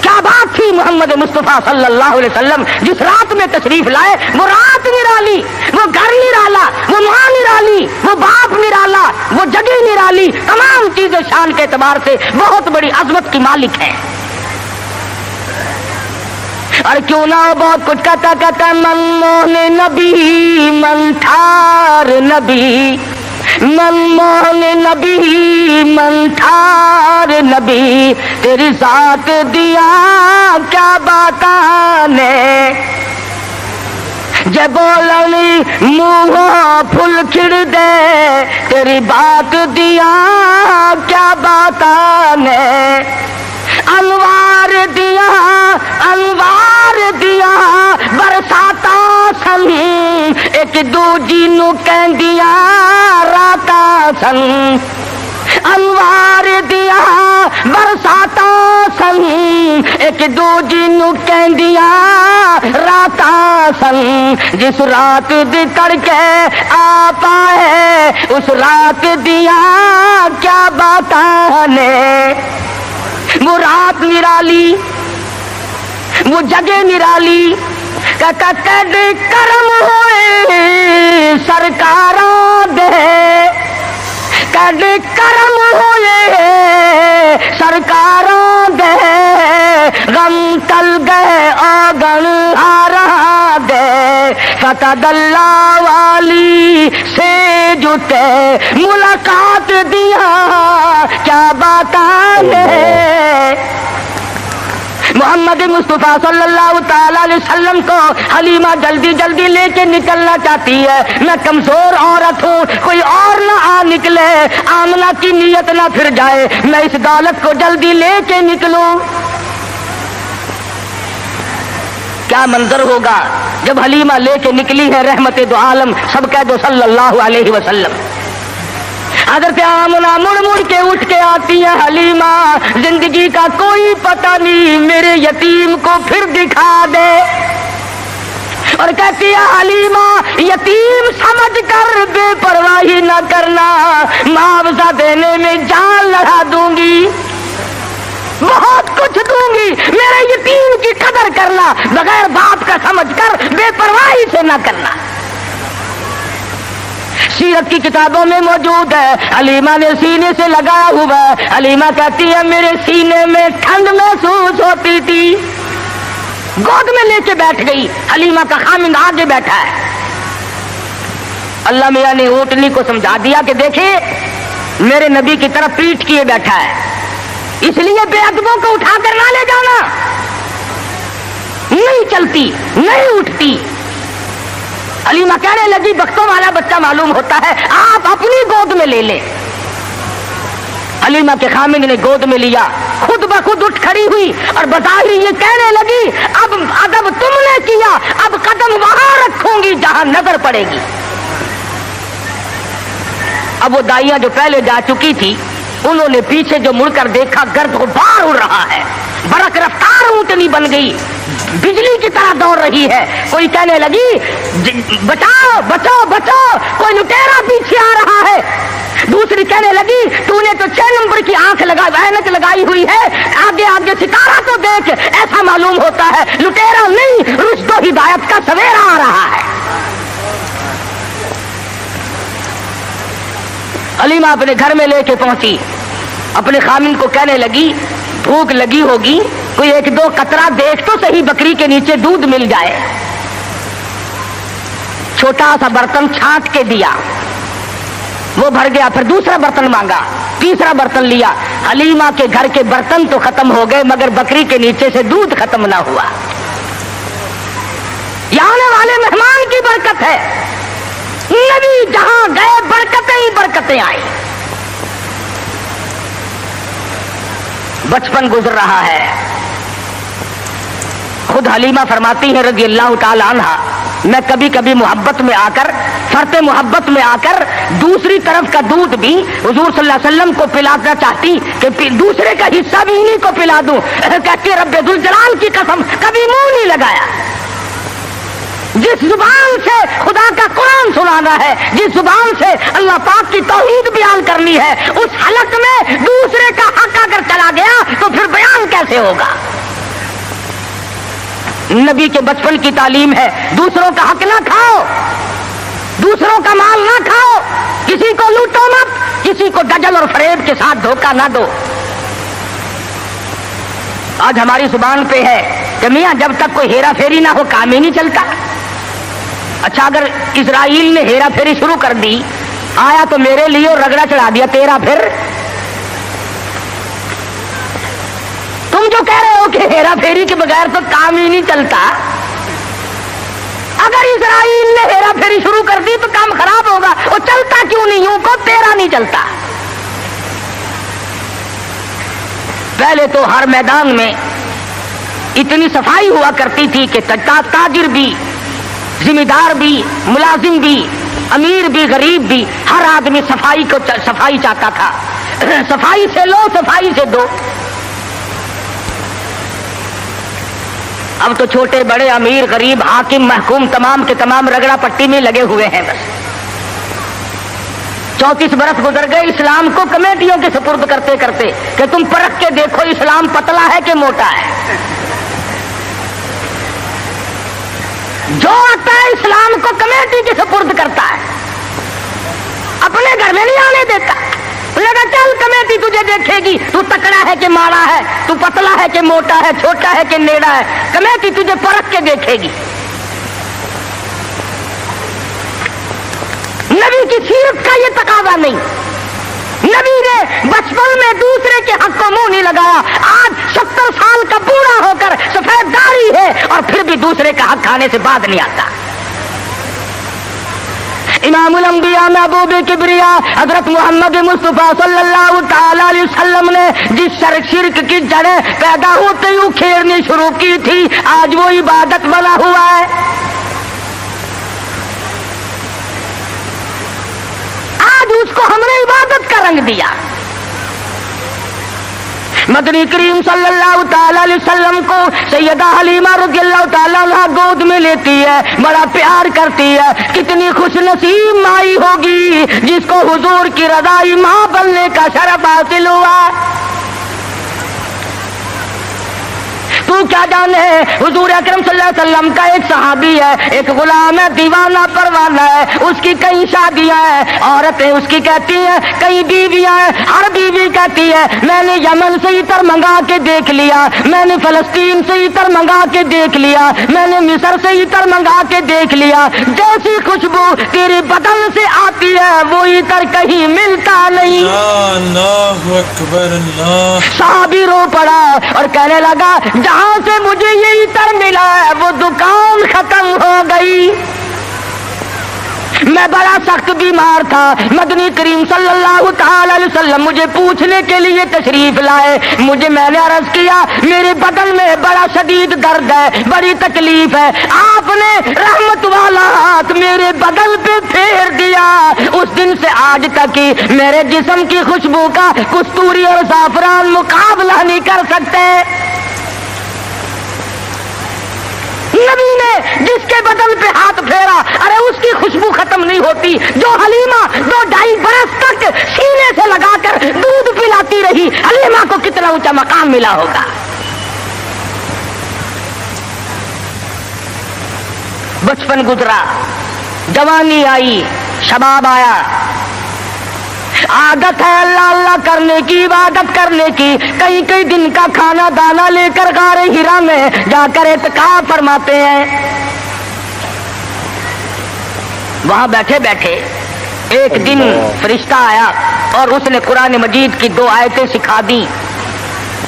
क्या बात थी मोहम्मद मुस्तफा सल्लल्लाहु अलैहि वसल्लम, जिस रात में तशरीफ लाए, वो रात निराली, वो घर निराला, वो मां निराली, वो बाप निराला, वो जगह निराली, तमाम चीजें शान के एतबार से बहुत बड़ी अजमत की मालिक है। और क्यों ना हो बहुत कुछ कहता मनमोहन नबी, मनठार नबी, मनमोहन नबी, मनठार नबी, तेरी साथ दिया क्या बताने, जब बोलनी मुँह फुल खिड़ दे, तेरी बात दिया क्या बताने। अनवार दिया, अनवार दिया, बरसाता सन, एक दूजी नू कहंदिया राता सन। अनवार दिया, बरसाता सन, एक दूजी नू कहंदिया राता सन। जिस रात दी तड़के आ पाए, उस रात दिया क्या बताने। वो रात निराली, वो जगह निराली, कद करम होए सरकारां दे, कद करम होए सरकारां दे, गम तल गए आगन हारा दे। फतदल्ला वाली से जुटे मुलाकात दिया क्या बताने। मोहम्मद मुस्तफा सल्लल्लाहु ताला अलैहि वसल्लम को हलीमा जल्दी जल्दी लेके निकलना चाहती है। मैं कमजोर औरत हूँ, कोई और ना आ निकले, आमना की नीयत ना फिर जाए, मैं इस दौलत को जल्दी लेके निकलूं। क्या मंजर होगा जब हलीमा लेके निकली है रहमत दो आलम, सब कह दो सल्लल्लाहु अलैहि वसल्लम। हज़रत आमना मुड़ मुड़ के उठ के आती है, हलीमा जिंदगी का कोई पता नहीं, मेरे यतीम को फिर दिखा दे। और कहती है हलीमा, यतीम समझ कर बेपरवाही न करना, मुआवजा देने में जान लड़ा दूंगी, बहुत कुछ दूंगी, मेरे यतीम की कदर करना, बगैर बाप का समझ कर बेपरवाही से न करना। सीरत की किताबों में मौजूद है, हलीमा ने सीने से लगाया हुआ है। हलीमा कहती है मेरे सीने में ठंड महसूस होती थी, गोद में लेके बैठ गई। हलीमा का खामिंद आगे बैठा है। अल्लाह मियां ने ऊंटनी को समझा दिया कि देखे मेरे नबी की तरफ पीठ किए बैठा है, इसलिए बेअदबों को उठाकर ना ले जाना। नहीं चलती, नहीं उठती। हलीमा कहने लगी बख्तों वाला बच्चा मालूम होता है, आप अपनी गोद में ले ले। हलीमा के खामिद ने गोद में लिया, खुद ब खुद उठ खड़ी हुई और बताही ये कहने लगी अब अदब तुमने किया, अब कदम वहां रखूंगी जहां नजर पड़ेगी। अब वो दाइयां जो पहले जा चुकी थी उन्होंने पीछे जो मुड़कर देखा, गर्द गुबार उड़ रहा है, बरक रफ्तार ऊँटनी बन गई, बिजली की तरह दौड़ रही है। कोई कहने लगी बचाओ बचाओ बचाओ, कोई लुटेरा पीछे आ रहा है। दूसरी कहने लगी तूने तो 6 नंबर की आंख ऐनक लगाई हुई है, आगे आगे सितारा तो देख, ऐसा मालूम होता है लुटेरा नहीं, रुश्तो हिदायत का सवेरा आ रहा है। हलीमा अपने घर में लेके पहुंची, अपने खामिन को कहने लगी भूख लगी होगी, कोई 1-2 कतरा देख तो सही बकरी के नीचे दूध मिल जाए। छोटा सा बर्तन छांट के दिया, वो भर गया। फिर दूसरा बर्तन मांगा, तीसरा बर्तन लिया। हलीमा के घर के बर्तन तो खत्म हो गए, मगर बकरी के नीचे से दूध खत्म ना हुआ। यहाँ आने वाले मेहमान की बरकत है, नबी जहां गए बरकतें ही बरकतें आई। बचपन गुजर रहा है। खुद हलीमा फरमाती है रज़ी अल्लाह ताला अन्हा, मैं कभी कभी मोहब्बत में आकर, फरते मोहब्बत में आकर दूसरी तरफ का दूध भी हुजूर सल्लल्लाहु अलैहि वसल्लम को पिलाना चाहती कि दूसरे का हिस्सा भी इन्हीं को पिला दूं। कहती रब्बे दुल जलाल की कसम कभी मुंह नहीं लगाया। जिस जुबान से खुदा का कुरान सुनाना है, जिस जुबान से अल्लाह पाक की तौहीद बयान करनी है, उस हलक में दूसरे का हक अगर चला गया तो फिर बयान कैसे होगा। नबी के बचपन की तालीम है, दूसरों का हक ना खाओ, दूसरों का माल ना खाओ, किसी को लूटो मत, किसी को डजल और फरेब के साथ धोखा ना दो। आज हमारी जुबान पे है कि मियां जब तक कोई हेरा फेरी ना हो काम ही नहीं चलता। अच्छा, अगर इजराइल ने हेरा फेरी शुरू कर दी, आया तो मेरे लिए और रगड़ा चढ़ा दिया तेरा, फिर तुम जो कह रहे हो कि हेरा फेरी के बगैर तो काम ही नहीं चलता, अगर इजराइल ने हेरा फेरी शुरू कर दी तो काम खराब होगा। वो चलता क्यों नहीं, यूं को तेरा नहीं चलता। पहले तो हर मैदान में इतनी सफाई हुआ करती थी कि ताजिर भी, जिम्मेदार भी, मुलाजिम भी, अमीर भी, गरीब भी, हर आदमी सफाई चाहता था। सफाई से लो, सफाई से दो। अब तो छोटे बड़े, अमीर गरीब, हाकिम महकूम तमाम के तमाम रगड़ा पट्टी में लगे हुए हैं। बस 34 बरस गुजर गए इस्लाम को कमेटियों के सुपुर्द करते करते कि तुम परख के देखो इस्लाम पतला है कि मोटा है। जो आता है इस्लाम को कमेटी के सुपुर्द करता है, अपने घर में नहीं आने देता। लगा चल कमेटी तुझे देखेगी, तू तकड़ा है कि माड़ा है, तू पतला है कि मोटा है, छोटा है कि नेड़ा है, कमेटी तुझे परख के देखेगी। नबी की सीरत का ये तकाजा नहीं। नबी ने बचपन में दूसरे के हक को मुंह नहीं लगाया। आज 70 साल का बूढ़ा होकर सफेद दाढ़ी है और फिर भी दूसरे का हक खाने से बात नहीं आता। इमामुल अंबिया महबूब किबरिया हजरत मोहम्मद मुस्तफा सल्लल्लाहु ताला अलैहि वसल्लम ने जिस शिर्क की जड़ें पैदा होते ही उखेड़नी शुरू की थी, आज वो इबादत बना हुआ है। आज उसको हमने इबादत का रंग दिया। मदनी करीम सल्लल्लाहु ताला अलैहि वसल्लम को सैयदा हलीमा रज़ियल्लाहु ताला अन्हा गोद में लेती है, बड़ा प्यार करती है। कितनी खुशनसीब माई होगी जिसको हुजूर की रज़ाई मां बनने का शरफ हासिल हुआ। तू क्या जाने, हुजूर अकरम सल्लल्लाहु अलैहि वसल्लम का एक सहाबी है, एक गुलाम है, दीवाना परवाना है, उसकी कई शादियां हैं, औरतें उसकी कहती हैं, कई बीवियां हैं, हर बीवी कहती है मैंने यमन से इतर मंगा के देख लिया, मैंने फलस्तीन से इतर मंगा के देख लिया, मैंने मिस्र से इतर मंगा के देख लिया, जैसी खुशबू तेरे बदन से आती है वो इतर कहीं मिलता नहीं। अल्लाहु अकबर, अल्लाह। सहाबी रो पड़ा और कहने लगा जहां से मुझे ये इतर मिला है वो दुकान खत्म हो गई। मैं बड़ा सख्त बीमार था, मदनी करीम सल्लल्लाहु ताला अलैहि वसल्लम मुझे पूछने के लिए तशरीफ लाए। मैंने अर्ज किया मेरे बदन में बड़ा शदीद दर्द है, बड़ी तकलीफ है, आपने रहमत वाला हाथ میرے بدن پہ پھیر دیا، اس دن سے آج تک ہی میرے جسم کی خوشبو کا کستوری اور زعفران مقابلہ نہیں کر سکتے۔ نبی نے جس کے بدن پہ ہاتھ پھیرا، ارے اس کی خوشبو ختم نہیں ہوتی۔ جو حلیمہ 2-2.5 برس تک سینے سے لگا کر دودھ پلاتی رہی، حلیمہ کو کتنا اونچا مقام ملا ہوگا۔ بچپن گزرا، جوانی آئی، شباب آیا، عادت ہے اللہ اللہ کرنے کی، عبادت کرنے کی۔ کئی دن کا کھانا دانا لے کر غار ہرا میں جا کر اعتکاف فرماتے ہیں۔ وہاں بیٹھے بیٹھے ایک دن فرشتہ آیا اور اس نے قرآن مجید کی 2 آیتیں سکھا دی۔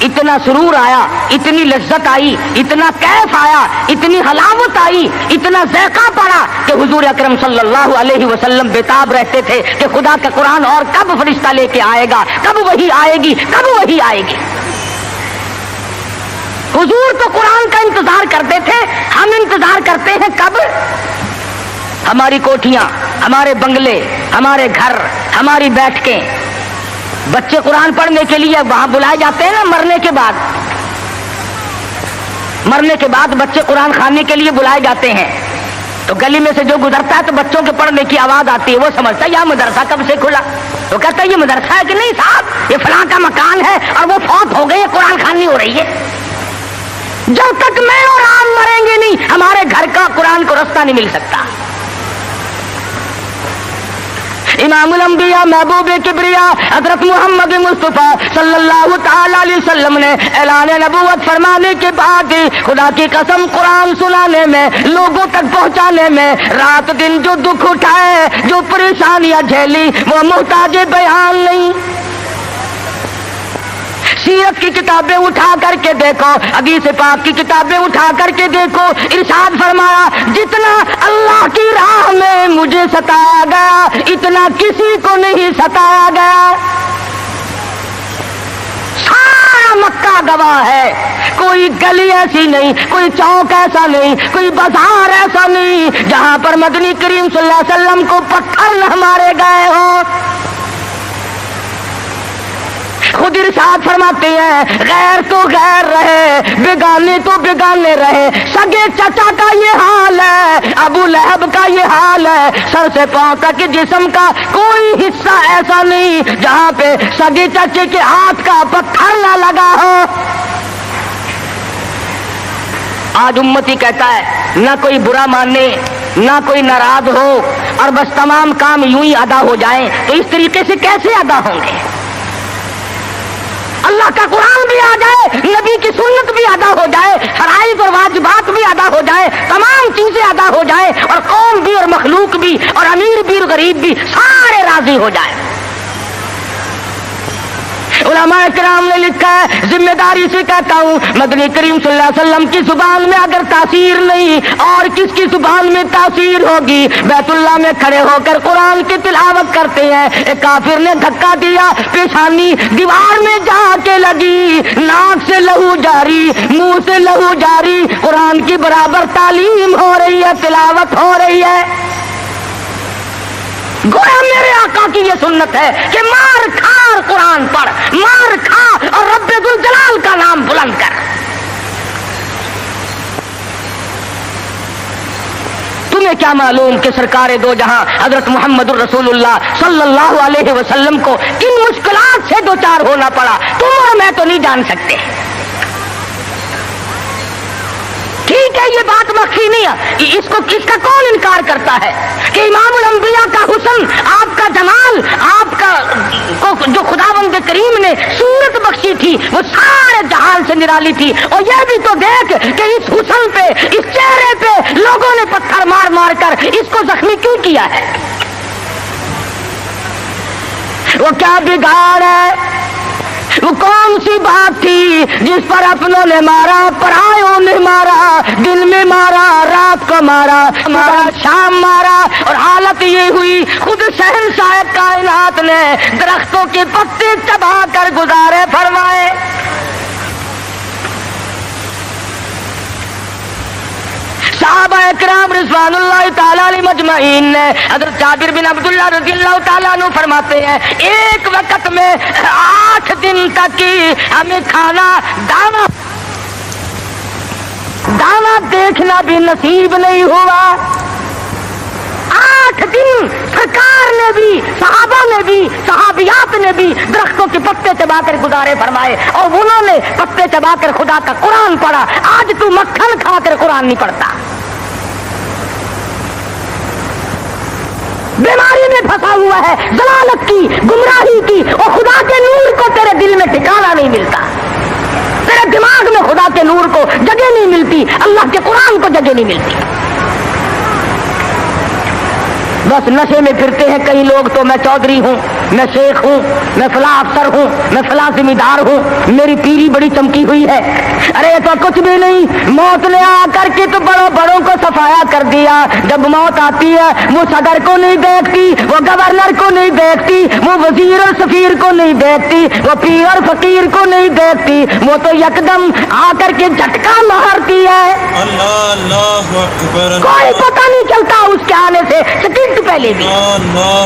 اتنا سرور آیا، اتنی لذت آئی، اتنا کیف آیا، اتنی حلاوت آئی، اتنا ذائقہ پڑا کہ حضور اکرم صلی اللہ علیہ وسلم بےتاب رہتے تھے کہ خدا کا قرآن اور کب فرشتہ لے کے آئے گا، کب وہی آئے گی، کب وہی آئے گی۔ حضور تو قرآن کا انتظار کرتے تھے، ہم انتظار کرتے ہیں کب؟ ہماری کوٹھیاں، ہمارے بنگلے، ہمارے گھر، ہماری بیٹھکیں، بچے قرآن پڑھنے کے لیے وہاں بلائے جاتے ہیں نا، مرنے کے بعد بچے قرآن خانے کے لیے بلائے جاتے ہیں، تو گلی میں سے جو گزرتا ہے تو بچوں کے پڑھنے کی آواز آتی ہے، وہ سمجھتا ہے یہ مدرسہ کب سے کھلا؟ وہ کہتا ہے یہ مدرسہ ہے کہ نہیں صاحب، یہ فلاں کا مکان ہے اور وہ فوت ہو گئی ہے، قرآن خوانی ہو رہی ہے۔ جب تک میں اور آپ مریں گے نہیں، ہمارے گھر کا قرآن کو رستہ نہیں مل سکتا۔ امام الانبیاء محبوب کبریا حضرت محمد مصطفیٰ صلی اللہ تعالی علیہ وسلم نے اعلان نبوت فرمانے کے بعد خدا کی قسم قرآن سنانے میں، لوگوں تک پہنچانے میں، رات دن جو دکھ اٹھائے، جو پریشانیاں جھیلی، وہ محتاج بیان نہیں۔ سیرت کی کتابیں اٹھا کر کے دیکھو، حدیث پاک کی کتابیں اٹھا کر کے دیکھو، ارشاد فرمایا جتنا اللہ کی راہ میں مجھے ستایا گیا اتنا کسی کو نہیں ستایا گیا۔ سارا مکہ گواہ ہے، کوئی گلی ایسی نہیں، کوئی چوک ایسا نہیں، کوئی بازار ایسا نہیں جہاں پر مدنی کریم صلی اللہ علیہ وسلم کو پتھر نہ مارے گئے ہوں۔ خود ارشاد فرماتے ہیں غیر تو غیر رہے، بیگانے تو بیگانے رہے، سگے چچا کا یہ حال ہے، ابو لہب کا یہ حال ہے، سر سے پاؤں تک جسم کا کوئی حصہ ایسا نہیں جہاں پہ سگے چچے کے ہاتھ کا پتھر نہ لگا ہو۔ آج امتی کہتا ہے نہ کوئی برا مانے، نہ کوئی ناراض ہو، اور بس تمام کام یوں ہی ادا ہو جائیں، تو اس طریقے سے کیسے ادا ہوں گے؟ اللہ کا قرآن بھی آ جائے، نبی کی سنت بھی ادا ہو جائے، فرائض اور واجبات بھی ادا ہو جائے، تمام چیزیں ادا ہو جائے، اور قوم بھی اور مخلوق بھی اور امیر بھی اور غریب بھی سارے راضی ہو جائے۔ علماء کرام نے لکھا ہے، ذمہ داری سے کہتا ہوں، مدنی کریم صلی اللہ علیہ وسلم کی زبان میں اگر تاثیر نہیں اور کس کی زبان میں تاثیر ہوگی؟ بیت اللہ میں کھڑے ہو کر قرآن کی تلاوت کرتے ہیں، ایک کافر نے دھکا دیا، پیشانی دیوار میں جا کے لگی، ناک سے لہو جاری، منہ سے لہو جاری، قرآن کی برابر تعلیم ہو رہی ہے، تلاوت ہو رہی ہے۔ گویا میرے آقا کی یہ سنت ہے کہ مار کھار قرآن پڑھ، مار کھا اور رب ذوالجلال کا نام بلند کر۔ تمہیں کیا معلوم کہ سرکار دو جہاں حضرت محمد الرسول اللہ صلی اللہ علیہ وسلم کو کن مشکلات سے دوچار ہونا پڑا، تم اور میں تو نہیں جان سکتے۔ ٹھیک ہے یہ بات مخفی نہیں ہے، اس کا کون انکار کرتا ہے کہ امام الانبیاء کا حسن، آپ کا جمال، آپ کا جو خداوند کریم نے صورت بخشی تھی وہ سارے جہان سے نرالی تھی، اور یہ بھی تو دیکھ کہ اس حسن پہ، اس چہرے پہ لوگوں نے پتھر مار مار کر اس کو زخمی کیوں کیا ہے؟ وہ کیا بگاڑ ہے؟ وہ کون سی بات تھی جس پر اپنوں نے مارا، پرایوں نے مارا، دن میں مارا، رات کو مارا، شام مارا، اور حالت یہ ہوئی خود شہنشاہ کائنات نے درختوں کے پتے چبا کر گزارے فرمائے۔ صحابہ اکرام رضوان اللہ تعالی علیہ مجمعین معین نے حضرت جابر بن عبداللہ رضی اللہ تعالیٰ عنہ فرماتے ہیں ایک وقت میں 8 دن تک ہمیں کھانا دانا دیکھنا بھی نصیب نہیں ہوا. 8 دن سرکار نے بھی، صحابہ نے بھی، صحابیات نے بھی درختوں کے پتے چبا کر گزارے فرمائے، اور انہوں نے پتے چبا کر خدا کا قرآن پڑھا. آج تو مکھن کھا کر قرآن نہیں پڑھتا، بیماری میں پھنسا ہوا ہے، ضلالت کی، گمراہی کی، اور خدا کے نور کو تیرے دل میں ٹھکانا نہیں ملتا، تیرے دماغ میں خدا کے نور کو جگہ نہیں ملتی، اللہ کے قرآن کو جگہ نہیں ملتی. بس نشے میں پھرتے ہیں کئی لوگ تو میں چودھری ہوں، میں شیخ ہوں، میں فلاں افسر ہوں، میں فلاں ذمہ دار ہوں، میری پیری بڑی چمکی ہوئی ہے. ارے تو کچھ بھی نہیں، موت نے آ کر کے تو بڑوں کو صفایا کر دیا. جب موت آتی ہے وہ صدر کو نہیں دیکھتی، وہ گورنر کو نہیں دیکھتی، وہ وزیر اور سفیر کو نہیں دیکھتی، وہ پیر اور فقیر کو نہیں دیکھتی، وہ تو یکدم آ کر کے جھٹکا مارتی ہے. اللہ اللہ اکبر. کوئی پتہ نہیں چلتا اس کے آنے سے سیکنڈ پہلے بھی. اللہ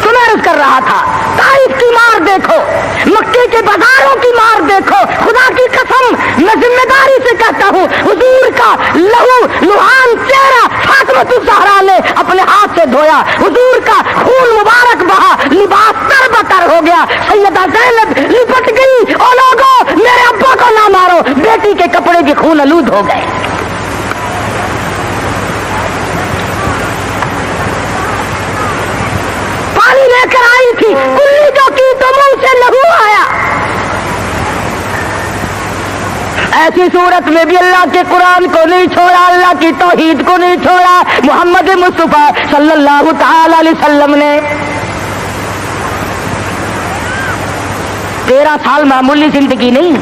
تمہیں عرض کر رہا تھا طائف کی مار دیکھو، مکے کے بازاروں کی مار دیکھو. خدا کی قسم میں ذمہ داری سے کہتا ہوں، حضور کا لہو لہان چہرہ فاطمہ الزہرا نے اپنے ہاتھ سے دھویا، حضور کا خون مبارک بہا، لباس تر بتر ہو گیا. سیدہ زینب لپٹ گئی، او لوگوں میرے ابا کو نہ مارو، بیٹی کے کپڑے بھی خون آلود ہو گئے. پانی لے کر آئی تھی، کلی جو کی تو منہ سے لہو آیا. ایسی صورت میں بھی اللہ کے قرآن کو نہیں چھوڑا، اللہ کی توحید کو نہیں چھوڑا. محمد مصطفیٰ صلی اللہ تعالی علیہ وسلم نے 13 سال معمولی زندگی نہیں.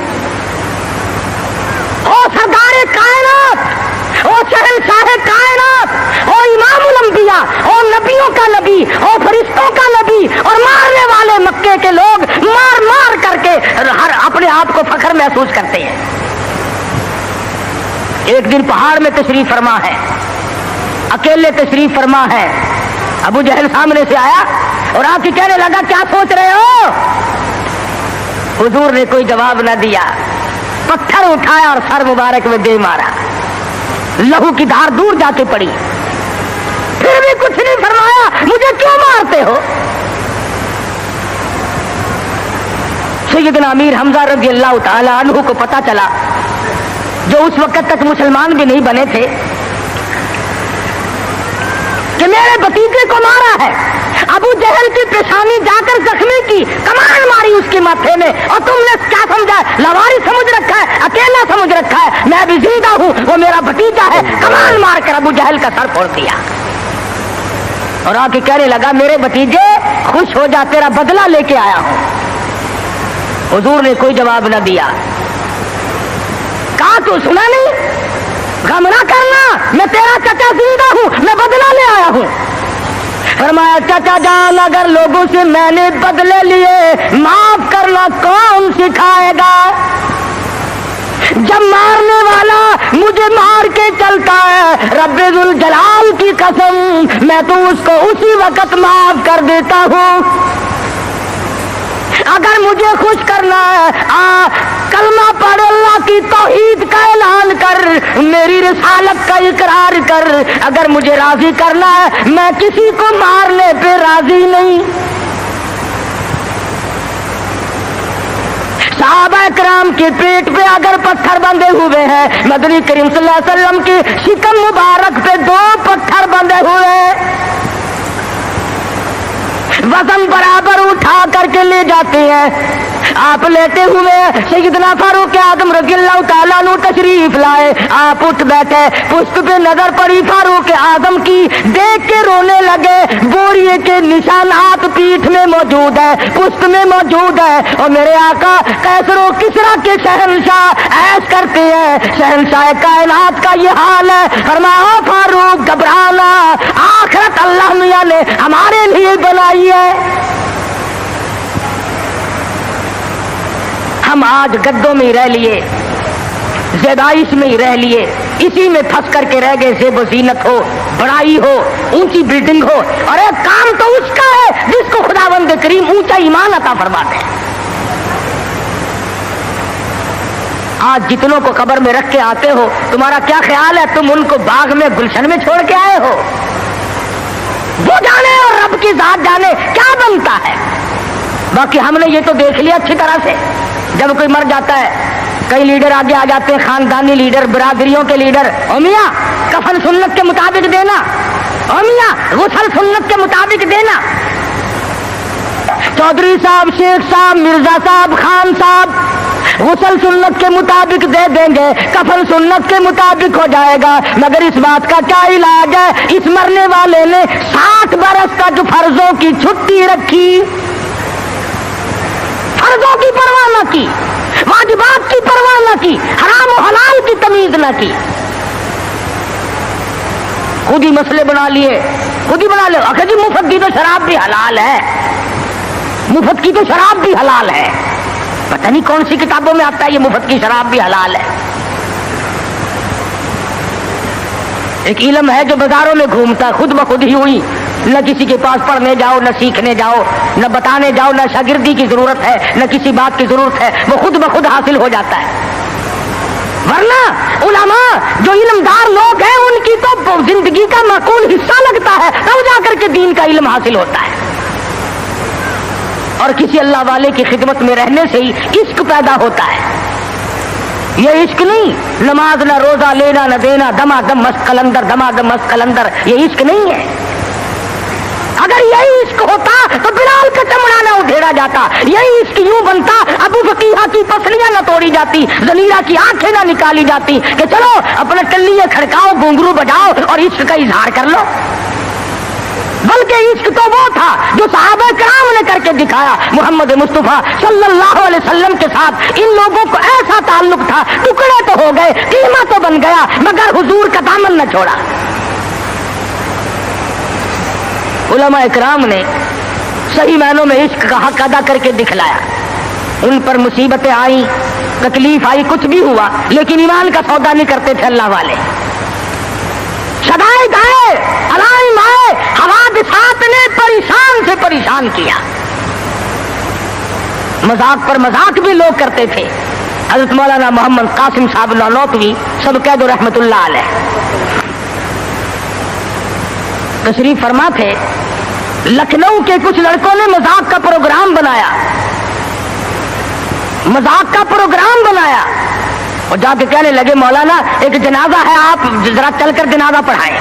او سردار کائنات، او شہنشاہ کائنات، او امام الانبیاء، او نبیوں کا نبی، او فرشتوں کا نبی، اور مارنے والے مکے کے لوگ مار مار کر کے ہر اپنے آپ کو فخر محسوس کرتے ہیں. ایک دن پہاڑ میں تشریف فرما ہے، اکیلے تشریف فرما ہے. ابو جہل سامنے سے آیا اور آ کے کہنے لگا کیا سوچ رہے ہو؟ حضور نے کوئی جواب نہ دیا، پتھر اٹھایا اور سر مبارک میں دے مارا. لہو کی دھار دور جا کے پڑی، پھر بھی کچھ نہیں فرمایا. مجھے کیوں مارتے ہو؟ سیدنا امیر حمزہ رضی اللہ تعالی عنہ کو پتا چلا، جو اس وقت تک مسلمان بھی نہیں بنے تھے، کہ میرے بھتیجے کو مارا ہے. ابو جہل کی پیشانی جا کر زخمی کی، کمان ماری اس کے ماتھے میں، اور تم نے کیا سمجھا؟ لواری سمجھ رکھا ہے، اکیلا سمجھ رکھا ہے. میں بھی زندہ ہوں، وہ میرا بھتیجا ہے. کمان مار کر ابو جہل کا سر پھوڑ دیا اور آ کے کہنے لگا میرے بھتیجے خوش ہو جا، تیرا بدلہ لے کے آیا ہوں. حضور نے کوئی جواب نہ دیا. کہا تو سنا نہیں؟ غم نہ کرنا، میں تیرا چچا زندہ ہوں، میں بدلہ لے آیا ہوں. فرمایا چچا جان اگر لوگوں سے میں نے بدلے لیے، معاف کرنا کون سکھائے گا؟ جب مارنے والا مجھے مار کے چلتا ہے، رب ذوالجلال کی قسم میں تو اس کو اسی وقت معاف کر دیتا ہوں. اگر مجھے خوش کرنا ہے کلمہ پڑھ، اللہ کی توحید کا اعلان کر، میری رسالت کا اقرار کر. اگر مجھے راضی کرنا ہے میں کسی کو مارنے پہ راضی نہیں. صحابہ کرام کے پیٹ پہ اگر پتھر بندھے ہوئے ہیں، مدنی کریم صلی اللہ علیہ وسلم کی شکم مبارک پہ 2 پتھر بندھے ہوئے ہیں، وزن برابر اٹھا کر کے لے جاتے ہیں. آپ لیتے ہوئے سیدنا فاروق اعظم رضی اللہ تعالیٰ عنہ تشریف لائے. آپ اٹھ بیٹھے، پشت پہ نظر پڑی فاروق اعظم کی، دیکھ کے رونے لگے. بوریے کے نشانات پیٹھ میں موجود ہے، پشت میں موجود ہے. اور میرے آقا کیسر و کسرا کے شہنشاہ ایش کرتے ہیں، شہنشاہ کائنات کا یہ حال ہے. فرمایا فاروق گھبرانا، آخرت اللہ میاں نے ہمارے لیے بنائی ہے. ہم آج گدوں میں ہی رہ لیے، زیبائش میں ہی رہ لیے، इसी में फंस करके रह गए। से वसीनत हो, बड़ाई हो, ऊंची बिल्डिंग हो, और एक काम तो उसका है जिसको खुदावंद करीम ऊंचा ईमान अता फरमाते हैं। आज जितनों को कब्र में रख के आते हो, तुम्हारा क्या ख्याल है तुम उनको बाग में गुलशन में छोड़ के आए हो? वो जाने और रब की जात जाने क्या बनता है। बाकी हमने ये तो देख लिया अच्छी तरह से, जब कोई मर जाता है कई लीडर आगे आ जाते हैं, खानदानी लीडर, बिरादरियों के लीडर। ओ मियां कफन सुन्नत के मुताबिक देना, ओ मियां गुसल सुन्नत के मुताबिक देना। चौधरी साहब, शेख साहब, मिर्जा साहब, खान साहब गुसल सुन्नत के मुताबिक दे देंगे, कफन सुन्नत के मुताबिक हो जाएगा। मगर इस बात का क्या इलाज है? इस मरने वाले ने 60 बरस तक फर्जों की छुट्टी रखी, फर्जों की परवाह न की, वाजिबात की परवाह न की, हराम और हलाल की तमीज न की। खुद ही मसले बना लिए, खुद ही बना ले। अखिर जी मुफ्त की तो शराब भी हलाल है, मुफ्त की तो शराब भी हलाल है। पता नहीं कौन सी किताबों में आता है ये मुफ्त की शराब भी हलाल है। एक इल्म है जो बाजारों में घूमता, खुद ब खुद ही हुई, न किसी के पास पढ़ने जाओ, न सीखने जाओ, न बताने जाओ, न शागिर्दी की जरूरत है, न किसी बात की जरूरत है, वो खुद ब खुद हासिल हो जाता है। वरना उलमा जो इल्मदार लोग हैं उनकी तो जिंदगी का माकूल हिस्सा लगता है, तब जाकर के दीन का इल्म हासिल होता है। और किसी अल्लाह वाले की खिदमत में रहने से ही इश्क पैदा होता है। ये इश्क नहीं नमाज न रोजा, लेना न देना, दमादम मस्त कलंदर, दमादम मस्त कलंदर, ये इश्क नहीं है। अगर यही इश्क होता तो बिलाल का चमड़ा न उधेड़ा जाता, यही इश्क यूं बनता अबू फकीहा की पसलियां न तोड़ी जाती, जनीरा की आंखें न निकाली जाती कि चलो अपने टल्लियां खड़काओ, घुंघरू बजाओ और इश्क का इजहार कर लो। बल्कि इश्क तो वो था जो सहाबा किराम ने करके दिखाया। मोहम्मद मुस्तफा सल्लल्लाहु अलैहि वसल्लम के साथ इन लोगों को ऐसा ताल्लुक था, टुकड़े तो हो गए, कीमा तो बन गया, मगर हुजूर का दामन न छोड़ा। उलमा इकराम ने सही मायनों में इश्क का हक अदा करके दिखलाया। उन पर मुसीबतें आई, तकलीफ आई, कुछ भी हुआ, लेकिन ईमान का सौदा नहीं करते थे अल्लाह वाले। शदाइद आए, अलाइम आए, हवादिसात ने परेशान से परेशान किया। मजाक पर मजाक भी लोग करते थे। हजरत मौलाना मोहम्मद कासिम साहब नौनौतवी सब कह दो रहमतुल्लाह अलैह तशरीफ फरमा थे। लखनऊ के कुछ लड़कों ने मजाक का प्रोग्राम बनाया, मजाक का प्रोग्राम बनाया और जाके कहने लगे मौलाना एक जनाजा है, आप जरा चलकर जनाजा पढ़ाएं।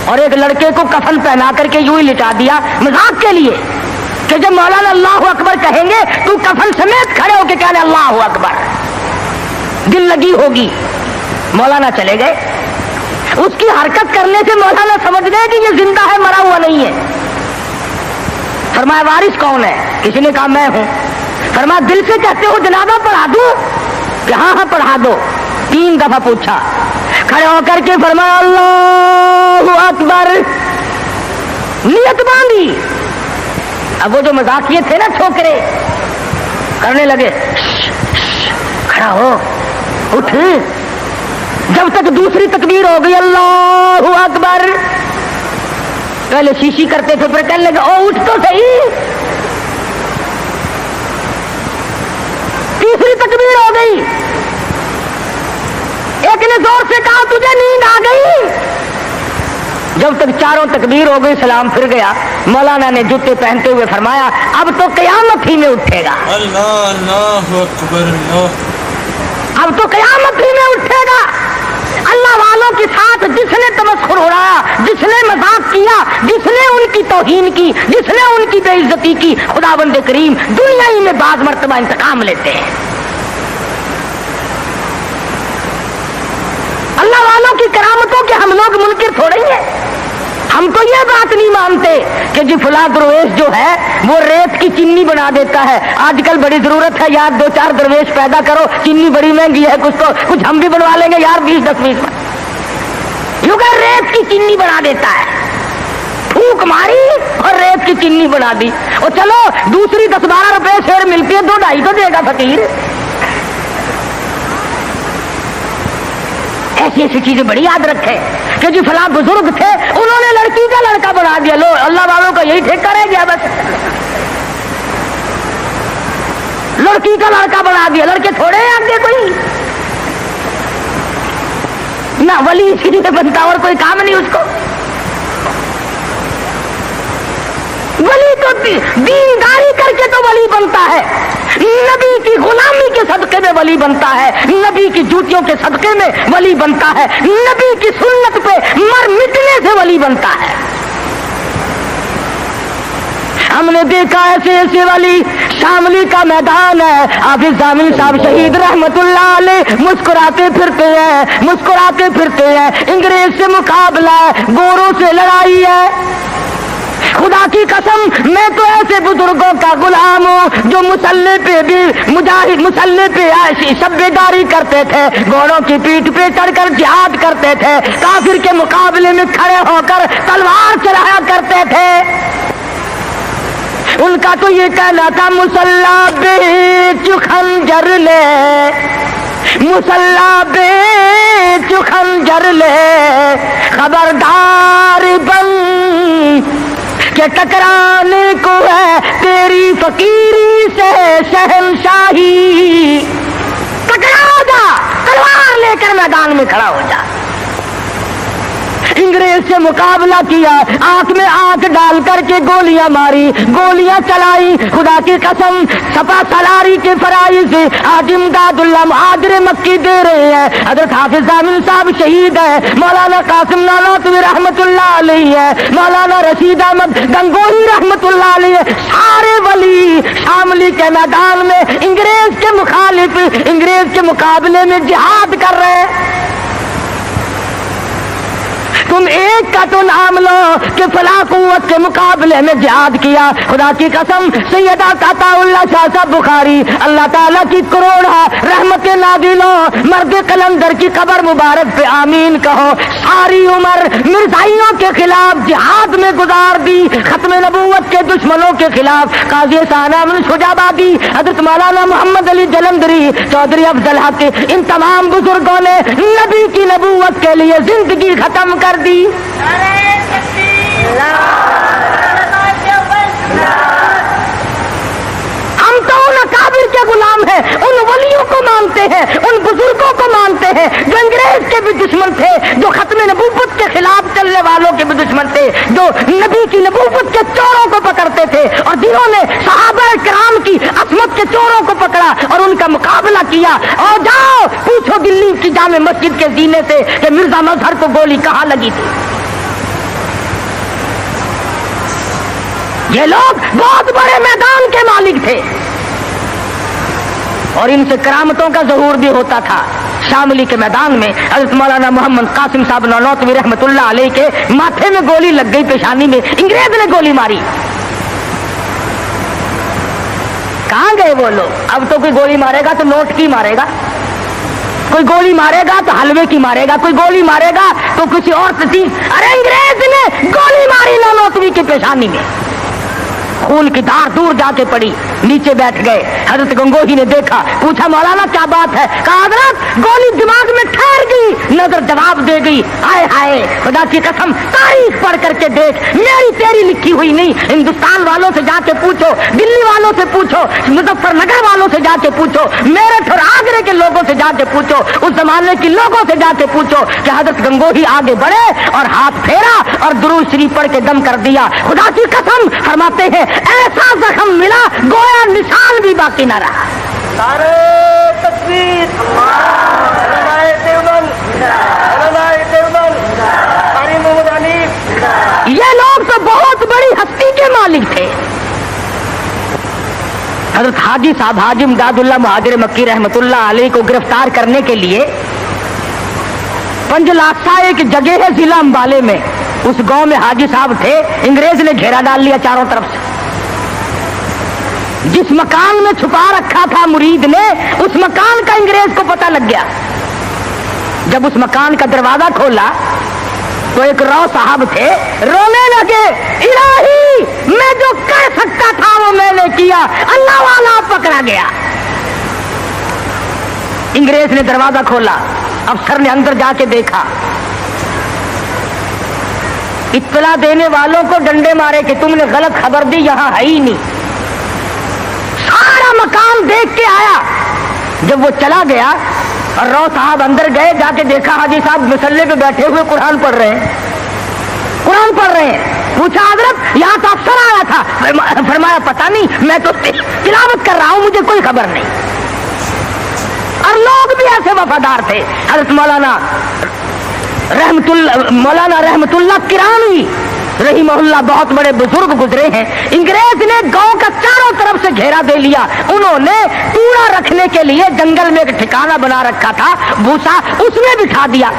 और एक लड़के को कफन पहना करके यूं ही लिटा दिया मजाक के लिए कि जब मौलाना अल्लाह अकबर कहेंगे तू कफन समेत खड़े होके कहने अल्लाह अकबर, दिल लगी होगी। मौलाना चले गए। उसकी हरकत करने से मौलाना समझ गए कि ये जिंदा है, मरा हुआ नहीं है। फरमाया वारिस कौन है? किसी ने कहा मैं हूं। फरमाया दिल से कहते हो जनाजा पढ़ा दूं? कि हाँ हाँ पढ़ा दो। 3 दफा पूछा, खड़े होकर के फरमाया अल्लाहु अकबर, नियत बांधी। अब वो जो मजाकिये थे ना छोकरे करने लगे, खड़ा हो, उठ। जब तक दूसरी तकबीर हो गई अल्लाहु अकबर, पहले शीशी करते थे, फिर कहने लगे ओ उठ तो सही। तीसरी तकबीर हो गई, एक ने जोर से कहा तुझे नींद आ गई। जब तक चारों तकबीर हो गई, सलाम फिर गया। मौलाना ने जूते पहनते हुए फरमाया अब तो कयामत ही में उठेगा। अल्लाहु अकबर, अल्लाह। अब तो कयामत ही में उठेगा। अल्लाह वालों के साथ जिसने तमस्खुर उड़ाया, जिसने मजाक किया, जिसने उनकी तौहीन की, जिसने उनकी बेइज्जती की, खुदाबंद करीम दुनिया ही में बाज मर्तबा इंतकाम लेते हैं। अल्लाह वालों की करामतों के हम लोग मुनकिर थोड़े ही हैं। हम तो ये बात नहीं मानते कि जी फला दरवेश जो है वो रेत की चीनी बना देता है। आजकल बड़ी जरूरत है यार, 2-4 दरवेश पैदा करो, चीनी बड़ी महंगी है, कुछ हम भी बनवा लेंगे यार 20-10 में। यूं कर रेत की चीनी बना देता है, फूंक मारी और रेत की चीनी बना दी। और चलो दूसरी 10-12 रुपए शेर मिलती है, 2-2.5 तो देगा फकीर। ऐसी ऐसी चीजें बड़ी याद रखे कि जो फलां बुजुर्ग थे उन्होंने लड़की का लड़का बना दिया। लो अल्लाह वालों का यही ठेका रह गया बस, लड़की का लड़का बना दिया। लड़के थोड़े हैं आगे कोई ना, वली इसीलिए बनता और कोई काम नहीं उसको। वली तो दीनदारी करके तो वली बनता है, नबी की गुलामी के सदके में वली बनता है, नबी की जूतियों के सदके में वली बनता है, नबी की सुन्नत पे मर मिटने से वली बनता है। हमने देखा ऐसे ऐसे वली। शामली का मैदान है, हाफिज जामिल साहब शहीद रहमतुल्लाह अलैह मुस्कुराते फिरते हैं, मुस्कुराते फिरते हैं। अंग्रेज से मुकाबला है, गोरों से लड़ाई है। खुदा की कसम मैं तो ऐसे बुजुर्गों का गुलाम हूँ जो मुसल्ले पे भी मुजाहिद, मुसल्ले पे शब्बेदारी करते थे, घोड़ों की पीठ पे चढ़कर जिहाद करते थे, काफिर के मुकाबले में खड़े होकर तलवार चलाया करते थे। उनका तो ये कहना था मुसल्ला बेच खंजर ले, मुसल्ला बेच खंजर ले, खबरदार बन के टकराने को है तेरी फकीरी से शहंशाही। टकरा जा, तलवार लेकर मैदान में खड़ा हो जा। अंग्रेज से मुकाबला किया, आंख में आंख डाल करके गोलियां मारी, गोलियां चलाई। खुदा की कसम सपा सलारी के फराई से आज इमदादुल्लाह मुहाजिर मक्की दे रहे हैं। हजरत हाफिज जामिल साहब शहीद है, मौलाना कासिम नानोतवी रहमतुल्लाह अलैह है, मौलाना रशीद अहमद गंगोही रहमतुल्लाह अलैह है। सारे वली शामली के मैदान में अंग्रेज के मुखालिफ, अंग्रेज के मुकाबले में जिहाद कर रहे हैं। तुम एक का तो नाम लो कि फला कुव्वत के मुकाबले में जिहाद किया। खुदा की कसम सैयदा अताउल्लाह शाह साहब बुखारी अल्लाह ताला की करोड़ा रहमत नाज़िलो, मर्द कलंदर की कब्र मुबारक पे आमीन कहो। सारी उम्र मिर्जाइयों के खिलाफ जिहाद में गुजार दी, खत्म नबूवत के दुश्मनों के खिलाफ काजी सानाम शुजाबादी, हजरत मौलाना मोहम्मद अली जलंधरी, चौधरी अफजल हक, इन तमाम बुजुर्गों ने नबी की नबूवत के लिए जिंदगी खत्म कर दी। हम तो उन अकाबिर के गुलाम हैं, उन वलियों को मानते हैं, उन बुजुर्गों को मानते हैं जो अंग्रेज के भी दुश्मन थे, जो खत्म नबूवत के खिलाफ चलने वालों के भी दुश्मन थे, जो नबी की नबूवत के चोरों को पकड़ते थे और जिन्होंने सहाबा किराम की असमत के चोरों को पकड़ा और उनका मुकाबला किया। और जाओ पूछो दिल्ली की जामे मस्जिद के जीने से कि मिर्जा मजहर को गोली कहां लगी थी। ये लोग बहुत बड़े मैदान के मालिक थे और इनसे करामतों का ज़हूर भी होता था। शामली के मैदान में हज़रत मौलाना मोहम्मद कासिम साहब नानोतवी रहमतुल्लाह अलैह के माथे में गोली लग गई, पेशानी में अंग्रेज ने गोली मारी। कहां गए वो लोग? अब तो कोई गोली मारेगा तो नोट की मारेगा, कोई गोली मारेगा तो हलवे की मारेगा, कोई गोली मारेगा तो किसी और चीज। अरे अंग्रेज ने गोली मारी नानोतवी के पेशानी में, खून की धार दूर जाके पड़ी, नीचे बैठ गए। हजरत गंगोही ने देखा, पूछा मौलाना क्या बात है? कहा हजरत गोली दिमाग में ठहर गई। नजर जवाब दे गई, हाय हाय खुदा की कसम तारीख पढ़ करके देख, मेरी तेरी लिखी हुई नहीं। हिंदुस्तान वालों से जाके पूछो, दिल्ली वालों से पूछो, मुजफ्फरनगर वालों से जाके पूछो, मेरठ और आगरे के लोगों से जाके पूछो, उस जमाने के लोगों से जाके पूछो कि हजरत गंगोही आगे बढ़े और हाथ फेरा और दुरूद शरीफ पढ़ के दम कर दिया। खुदा की कसम फरमाते हैं ऐसा जख्म मिला गोया निशान भी बाकी न रहा। नारे तकबीर, नारे देवबंद, नारे देवबंद, कारी मोहम्मद अली। ये लोग तो बहुत बड़ी हस्ती के मालिक थे। हजरत हाजी साहब हाजी इमदादुल्लाह मुहाजिर मक्की रहमतुल्लाह अलैह को गिरफ्तार करने के लिए पंजलासा एक जगह है जिला अंबाले में, उस गांव में हाजी साहब थे। अंग्रेज ने घेरा डाल लिया चारों तरफ से। जिस मकान में छुपा रखा था मुरीद ने, उस मकान का अंग्रेज को पता लग गया। जब उस मकान का दरवाजा खोला तो एक राव साहब थे, रोने लगे, इलाही मैं जो कर सकता था वो मैंने किया, अल्लाह वाला पकड़ा गया। अंग्रेज ने दरवाजा खोला, अफसर ने अंदर जाके देखा, इत्तला देने वालों को डंडे मारे कि तुमने गलत खबर दी, यहां है ही नहीं। सारा मकान देख के आया। जब वो चला गया और रौ साहब अंदर गए, जाके देखा हाजी साहब मुसल्ले पे बैठे हुए कुरान पढ़ रहे हैं, कुरान पढ़ रहे हैं। पूछा हजरत यहाँ तो अफसर आया था। फरमाया पता नहीं, मैं तो तिलावत कर रहा हूं, मुझे कोई खबर नहीं। और लोग भी ऐसे वफादार थे। हजरत मौलाना रहमतुल्लाह किरानी रहीमहुल्लाह बहुत बड़े बुजुर्ग गुजरे हैं। अंग्रेज ने गांव का चारों तरफ से घेरा दे लिया। उन्होंने कूड़ा रखने के लिए जंगल में एक ठिकाना बना रखा था, भूसा, उसमें बिठा दिया।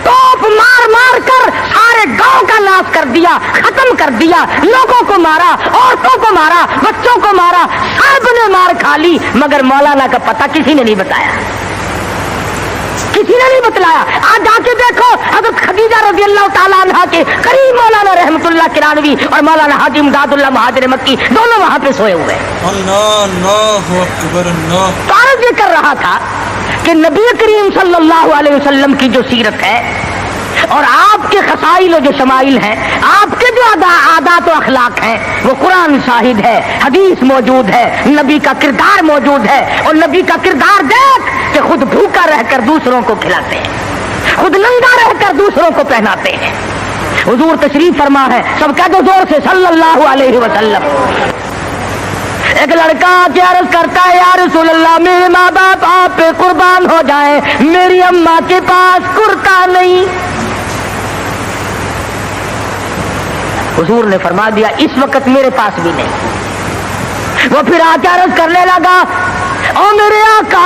तोप मार मार कर सारे गांव का नाश कर दिया, खत्म कर दिया। लोगों को मारा, औरतों को मारा, बच्चों को मारा, सबने मार खा ली। मगर मौलाना का पता किसी ने नहीं बताया, किसी ने नहीं बतलाया। आज जाके देखो, हज़रत खदीजा रज़ियल्लाहु ताला अन्हा के करीब मौलाना रहमतुल्लाह किरानवी और मौलाना हाजी इमदादुल्लाह महाजिर मक्की दोनों वहां पे सोए हुए। अल्लाहु अकबर, अल्लाह। तो अर्ज़ ये कर रहा था कि नबी करीम सल्लल्लाहु अलैहि वसल्लम की जो सीरत है और आपके खसाइल और जो शमाइल हैं, आपके जो आदात और अखलाक हैं, वो कुरान शाहिद है, हदीस मौजूद है, नबी का किरदार मौजूद है। और नबी का किरदार देख कि खुद भूखा रहकर दूसरों को खिलाते हैं, खुद नंगा रहकर दूसरों को पहनाते हैं। हुजूर तशरीफ फरमा है, सब कह दो जोर से सल्लल्लाहु अलैहि वसल्लम। एक लड़का क्या अर्ज करता है, या रसूल अल्लाह मेरे माँ बाप आप पे कुर्बान हो जाए, मेरी अम्मा के पास कुर्ता नहीं। हुजूर ने फरमा दिया इस वक्त मेरे पास भी नहीं। वो फिर आके अर्ज करने लगा, ओ मेरे आका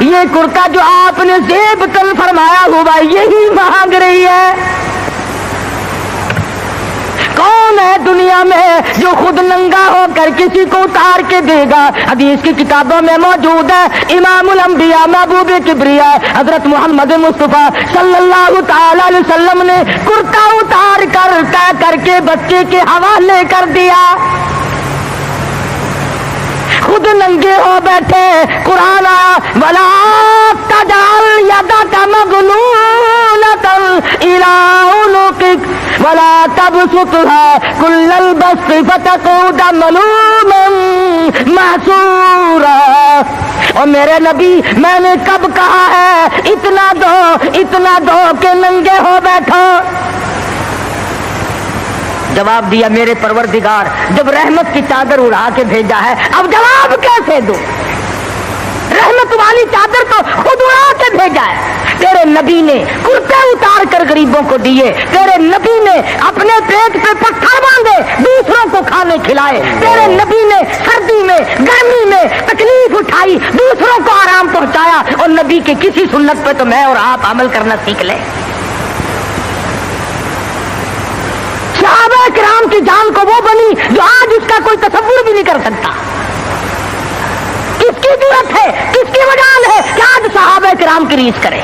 ये कुर्ता जो आपने जेब तन फरमाया हुआ यही मांग रही है। कौन है दुनिया में जो खुद नंगा होकर किसी को उतार के देगा? हदीस की किताबों में मौजूद है, इमामुल अंबिया महबूब किबरिया हजरत मोहम्मद मुस्तफा सल्लल्लाहु ताला अलैहि वसल्लम ने कुर्ता उतार कर तय करके बच्चे के हवाले कर दिया। खुद नंगे हो बैठे, कुरान वला तजाल यदका मगलूलतन इला उनुकिक वला तबसुतहा कुल्लल बस्ति फतकूद मलूमन महसूरा। और मेरे नबी मैंने कब कहा है इतना दो कि नंगे हो बैठो? जवाब दिया मेरे परवरदिगार जब रहमत की चादर उड़ा के भेजा है, अब जवाब कैसे दूं? रहमत वाली चादर तो खुद उड़ा के भेजा है। तेरे नबी ने कुर्ते उतार कर गरीबों को दिए, तेरे नबी ने अपने पेट पे पत्थर बांधे दूसरों को खाने खिलाए, तेरे नबी ने सर्दी में गर्मी में तकलीफ उठाई दूसरों को आराम पहुंचाया। और नबी के किसी सुन्नत पे तो मैं और आप अमल करना सीख लें। सहाबा किराम की जान को वो बनी जो आज उसका कोई तसव्वुर भी नहीं कर सकता। किसकी जरूरत है, किसकी मजाल है कि आज सहाबा किराम की रीस करें?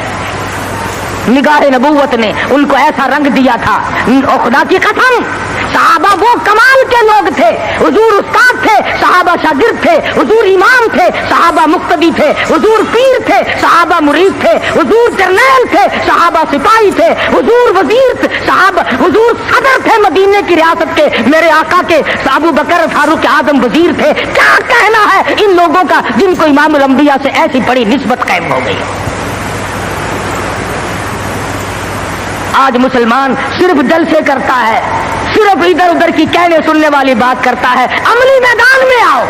निगाह नबूवत ने उनको ऐसा रंग दिया था, और खुदा की कसम सहाबा वो कमाल के लोग थे। हुजूर उस्ताद थे, सहाबा शागिर्द थे। हुजूर इमाम थे, सहाबा मुक्तदी थे। हुजूर पीर थे, सहाबा मुरीद थे। हुजूर जर्नैल थे, सहाबा सिपाही थे। हुजूर वजीर सहाबा, हुजूर सदर थे मदीने की रियासत के। मेरे आका के अबू बकर फारूक आजम वजीर थे। क्या कहना है इन लोगों का जिनको इमामुल अंबिया से ऐसी बड़ी निस्बत कायम हो गई? आज मुसलमान सिर्फ जलसे करता है, सिर्फ इधर उधर की कहने सुनने वाली बात करता है। अमली मैदान में आओ,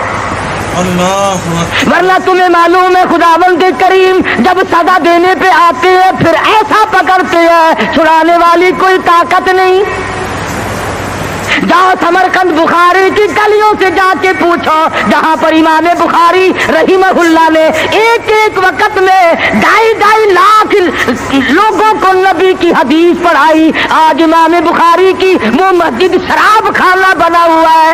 वरना तुम्हें मालूम है खुदावंद करीम जब सजा देने पे आते हैं फिर ऐसा पकड़ते हैं छुड़ाने वाली कोई ताकत नहीं। जाओ समरकंद बुखारी की गलियों से जाके पूछो, जहां पर इमाम बुखारी रहीमहुल्लाह ने एक एक वक्त में 2.5 लाख लोगों को नबी की हदीस पढ़ाई। आज इमाम बुखारी की वो मस्जिद शराब खाना बना हुआ है।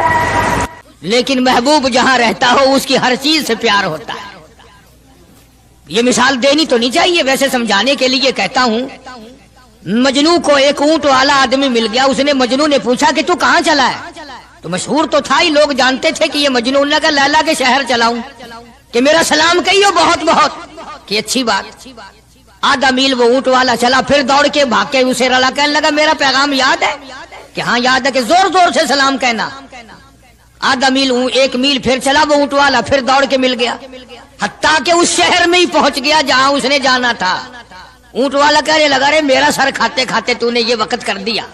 लेकिन महबूब जहां रहता हो उसकी हर चीज से प्यार होता है। ये मिसाल देनी तो नहीं चाहिए, वैसे समझाने के लिए कहता हूं। मजनू को एक ऊंट वाला आदमी मिल गया। उसने मजनू ने पूछा कि तू कहां चला है? तो मशहूर तो था ही, लोग जानते थे कि ये मजनू ने कहा लैला के शहर चलाऊं कि मेरा सलाम कहियो बहुत बहुत कि अच्छी बात। आधा मील वो ऊंट वाला चला, फिर दौड़ के भाग के उसे रला, कहने लगा मेरा पैगाम याद है? कि हाँ याद है। कि जोर जोर से सलाम कहना। आधा मील 1 मील फिर चला वो ऊंट वाला, फिर दौड़ के मिल गया, हत्ता के उस शहर में ही पहुंच गया जहां उसने जाना था। ऊंट वाला कहने लगा रे मेरा सर खाते खाते तूने ये वक्त कर दिया,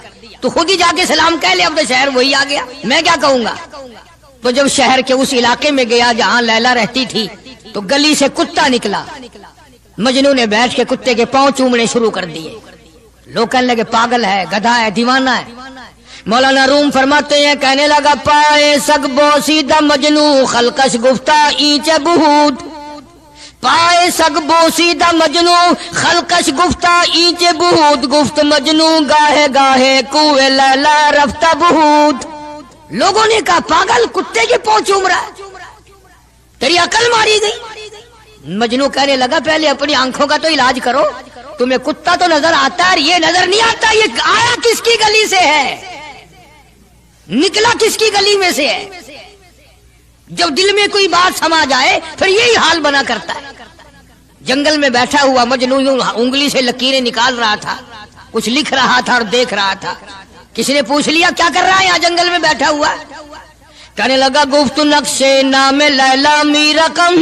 तू खुद ही जाके सलाम कह ले, अब तो शहर वही आ गया, मैं क्या कहूंगा। तो जब शहर के उस इलाके में गया जहां लैला रहती थी, तो गली से कुत्ता निकला। मजनू ने बैठ के कुत्ते के पांव चूमने शुरू कर दिए। लोग कहने लगे पागल है, गधा है, दीवाना है। मौलाना रूम फरमाते हैं, कहने लगा पाए सगबो सीधा मजनू खलकश गुफ्ता ईचे बहुत, पाए सगबो सीधा मजनू खलकश गुफ्ता ईचे बहुत, गुफ्त मजनू गाहे गाहे कुए लैला रफ्ता बहुत। लोगों ने कहा पागल, कुत्ते के पांव चूम रहा है, तेरी अकल मारी गई। मजनू कहने लगा पहले अपनी आंखों का तो इलाज करो, तुम्हें कुत्ता तो नजर आता है, ये नजर नहीं आता, ये आया किसकी गली से है, निकला किसकी गली में से है। जब दिल में कोई बात समा जाए फिर यही हाल बना करता है। जंगल में बैठा हुआ मजनू यूं उंगली से लकीरें निकाल रहा था, कुछ लिख रहा था और देख रहा था। किसी ने पूछ लिया क्या कर रहा है यहाँ जंगल में बैठा हुआ? कहने लगा गुफ्तु नक्शे नामे लैला मी रकम,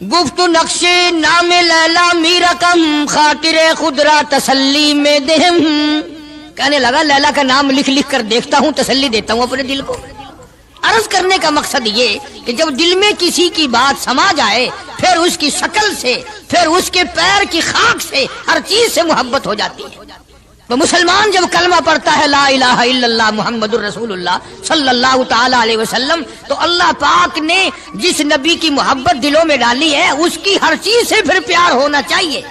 गुफ्तु नक्शे नामे लैला मी रकम, खातिरे खुदरा तसल्ली में देहम। कहने लगा लैला का नाम लिख लिख कर देखता हूँ, तसल्ली देता हूँ अपने दिल को। अर्ज करने का मकसद ये कि जब दिल में किसी की बात समा जाए फिर उसकी शक्ल से, फिर उसके पैर की खाक से, हर चीज से मोहब्बत हो जाती है। तो मुसलमान जब कलमा पढ़ता है ला इलाहा इल्लल्लाह मुहम्मदुर रसूलुल्लाह सल्लल्लाहु ताला अलैहि वसल्लम, तो अल्लाह पाक ने जिस नबी की मोहब्बत दिलों में डाली है उसकी हर चीज से फिर प्यार होना चाहिए।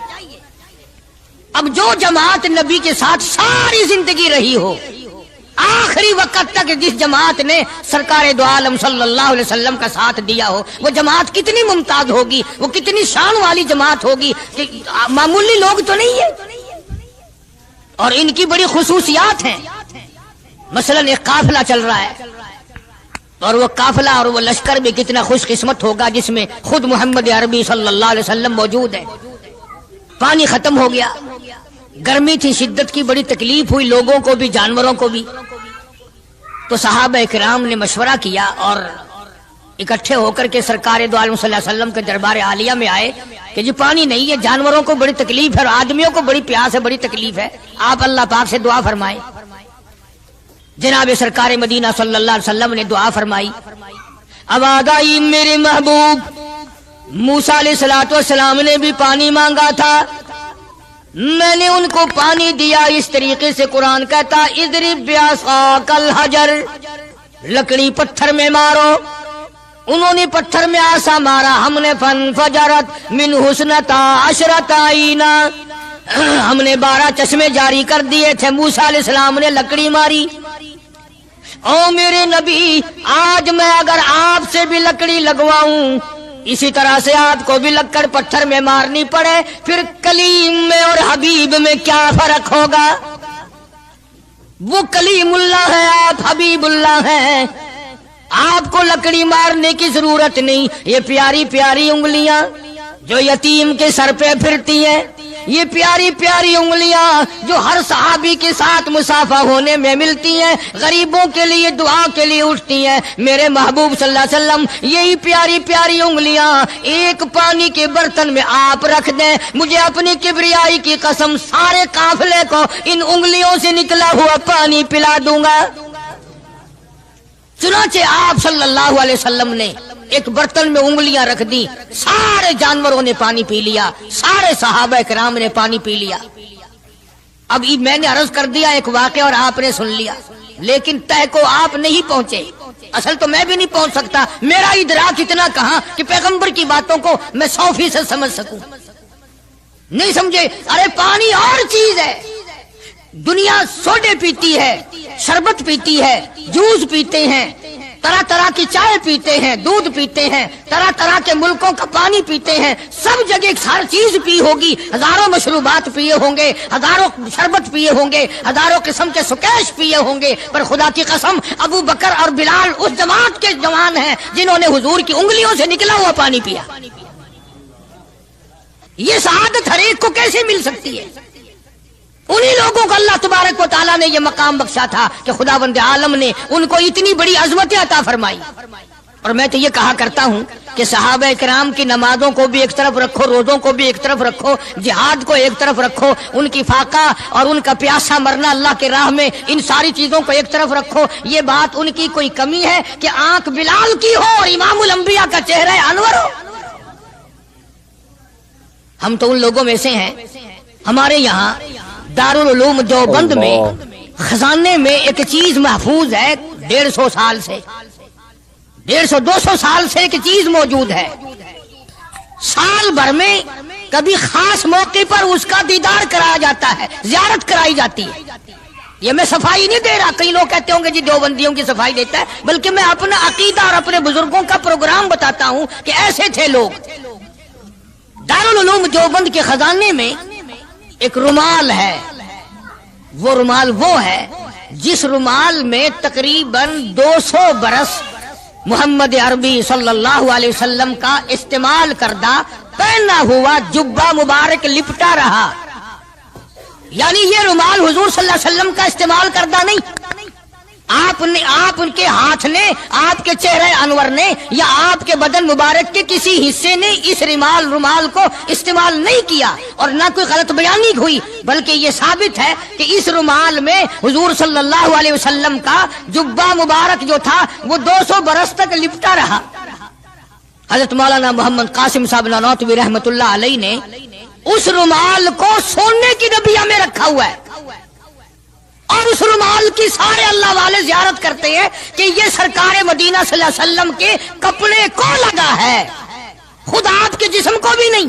अब जो जमात नबी के साथ सारी जिंदगी रही हो, आखिरी वक्त तक जिस जमात ने सरकार दो आलम सल्लल्लाहु अलैहि वसल्लम का साथ दिया हो, वो जमात कितनी मुमताज होगी, वो कितनी शान वाली जमात होगी कि मामूली लोग तो नहीं है। और इनकी बड़ी खुसूसियात हैं। मसलन एक काफिला चल रहा है और वो काफिला और वो लश्कर भी कितना खुशकिस्मत होगा जिसमें खुद मोहम्मद अरबी सल्लल्लाहु अलैहि वसल्लम मौजूद है। पानी खत्म हो गया, गर्मी थी, शिद्दत की बड़ी तकलीफ हुई लोगों को भी जानवरों को भी। तो सहाबा इकराम ने मशवरा किया और इकट्ठे होकर के सरकार दो आलम सल्लल्लाहु अलैहि वसल्लम के दरबार आलिया में आए कि जी पानी नहीं है, जानवरों को बड़ी तकलीफ है और आदमियों को बड़ी प्यास है, बड़ी तकलीफ है, आप अल्लाह पाक से दुआ फरमाएं। जनाब सरकार मदीना सल्लल्लाहु अलैहि वसल्लम ने दुआ फरमाई। अब आगाई मेरे महबूब मूसा अलैहिस्सलातु वस्सलाम ने भी पानी मांगा था, मैंने उनको पानी दिया। इस तरीके से कुरान कहता इदरिब बिअसाकल हजर, लकड़ी पत्थर में मारो। उन्होंने पत्थर में आसा मारा, हमने फनफजरत मिन हुस्नता अशरत आईना, हमने 12 चश्मे जारी कर दिए थे। मूसा अलैहिस्सलाम ने लकड़ी मारी। ओ मेरे नबी, आज मैं अगर आपसे भी लकड़ी लगवाऊं, इसी तरह से आपको भी लक्कड़ पत्थर में मारनी पड़े, फिर कलीम में और हबीब में क्या फर्क होगा? वो कलीमुल्लाह है, आप हबीबुल्लाह हैं। आपको लकड़ी मारने की जरूरत नहीं। ये प्यारी प्यारी उंगलियां जो यतीम के सर पे फिरती हैं, ये प्यारी प्यारी उंगलियां जो हर सहाबी के साथ मुसाफा होने में मिलती हैं, गरीबों के लिए दुआ के लिए उठती हैं, मेरे महबूब सल्लल्लाहु अलैहि वसल्लम यही प्यारी प्यारी उंगलियां एक पानी के बर्तन में आप रख दें, मुझे अपनी किबरियाई की कसम सारे काफिले को इन उंगलियों से निकला हुआ पानी पिला दूंगा। चुनाचे आप सल्लल्लाहु अलैहि वसल्लम ने एक बर्तन में उंगलियां रख दी, सारे जानवरों ने पानी पी लिया, सारे सहाबा किराम ने पानी पी लिया। अब मैंने अर्ज कर दिया एक वाक़या और आपने सुन लिया, लेकिन तय को आप नहीं पहुंचे। असल तो मैं भी नहीं पहुंच सकता, मेरा इदराक इतना कहां कि पैगंबर की बातों को मैं 100% समझ सकूं। नहीं समझे? अरे पानी और चीज है। दुनिया सोडे पीती है, शरबत पीती है, जूस पीते हैं, तरह तरह की चाय पीते हैं, दूध पीते हैं, तरह तरह के मुल्कों का पानी पीते हैं, सब जगह हर चीज पी होगी, हजारों मशरूबात पिए होंगे, हजारों शरबत पिए होंगे, हजारों किस्म के सुकैश पिए होंगे, पर खुदा की कसम अबू बकर और बिलाल उस जमात के जवान हैं जिन्होंने हुजूर की उंगलियों से निकला हुआ पानी पिया। ये शहादत हर एक को कैसे मिल सकती है? उन्हीं लोगों को अल्लाह तबारक व तआला ने ये मकाम बख्शा था कि खुदावंद आलम ने उनको इतनी बड़ी अजमतें अता फरमाई। और मैं तो ये कहा करता हूँ कि सहाबा किराम की नमाजों को भी एक तरफ रखो, रोजों को भी एक तरफ रखो, जिहाद को एक तरफ रखो, उनकी फाका और उनका प्यासा मरना अल्लाह के राह में, इन सारी चीजों को एक तरफ रखो। ये बात उनकी कोई कमी है कि आंख बिलाल की हो और इमामुल अंबिया का चेहरा अनवर हो? हम तो उन लोगों में से हैं। हमारे यहाँ दारुल उलूम देवबंद में खजाने में एक चीज महफूज है 150 साल से, 150-200 साल से एक चीज मौजूद है। साल भर में कभी खास मौके पर उसका दीदार कराया जाता है, जियारत कराई जाती है। ये मैं सफाई नहीं दे रहा, कई लोग कहते होंगे जी देवबंदियों की सफाई देता है, बल्कि मैं अपना अकीदा और अपने बुजुर्गों का प्रोग्राम बताता हूं कि ऐसे थे लोग। दारुल उलूम देवबंद के खजाने में एक रुमाल है। वो रुमाल वो है जिस रुमाल में तकरीबन 200 बरस मोहम्मद अरबी सल्लल्लाहु अलैहि वसल्लम का इस्तेमाल करदा पहना हुआ जुब्बा मुबारक लिपटा रहा। यानी ये रुमाल हुजूर सल्लल्लाहु अलैहि वसल्लम का इस्तेमाल करदा नहीं, आप उनके हाथ ने, आपके चेहरे अनवर ने या आपके बदन मुबारक के किसी हिस्से ने इस रुमाल को इस्तेमाल नहीं किया और ना कोई गलत बयानी हुई, बल्कि ये साबित है कि इस रुमाल में हुजूर सल्लल्लाहु अलैहि वसल्लम का जुब्बा मुबारक जो था वो 200 बरस तक लिपटा रहा। हजरत मौलाना मोहम्मद कासिम साहब नानौतवी रहमतुल्लाह अलैह ने उस रुमाल को सोने की डबिया में रखा हुआ है और उस रुमाल की सारे अल्लाह वाले जियारत करते हैं कि ये सरकार मदीना सल्लल्लाहु अलैहि वसल्लम के कपड़े को लगा है, खुद आपके जिस्म को भी नहीं,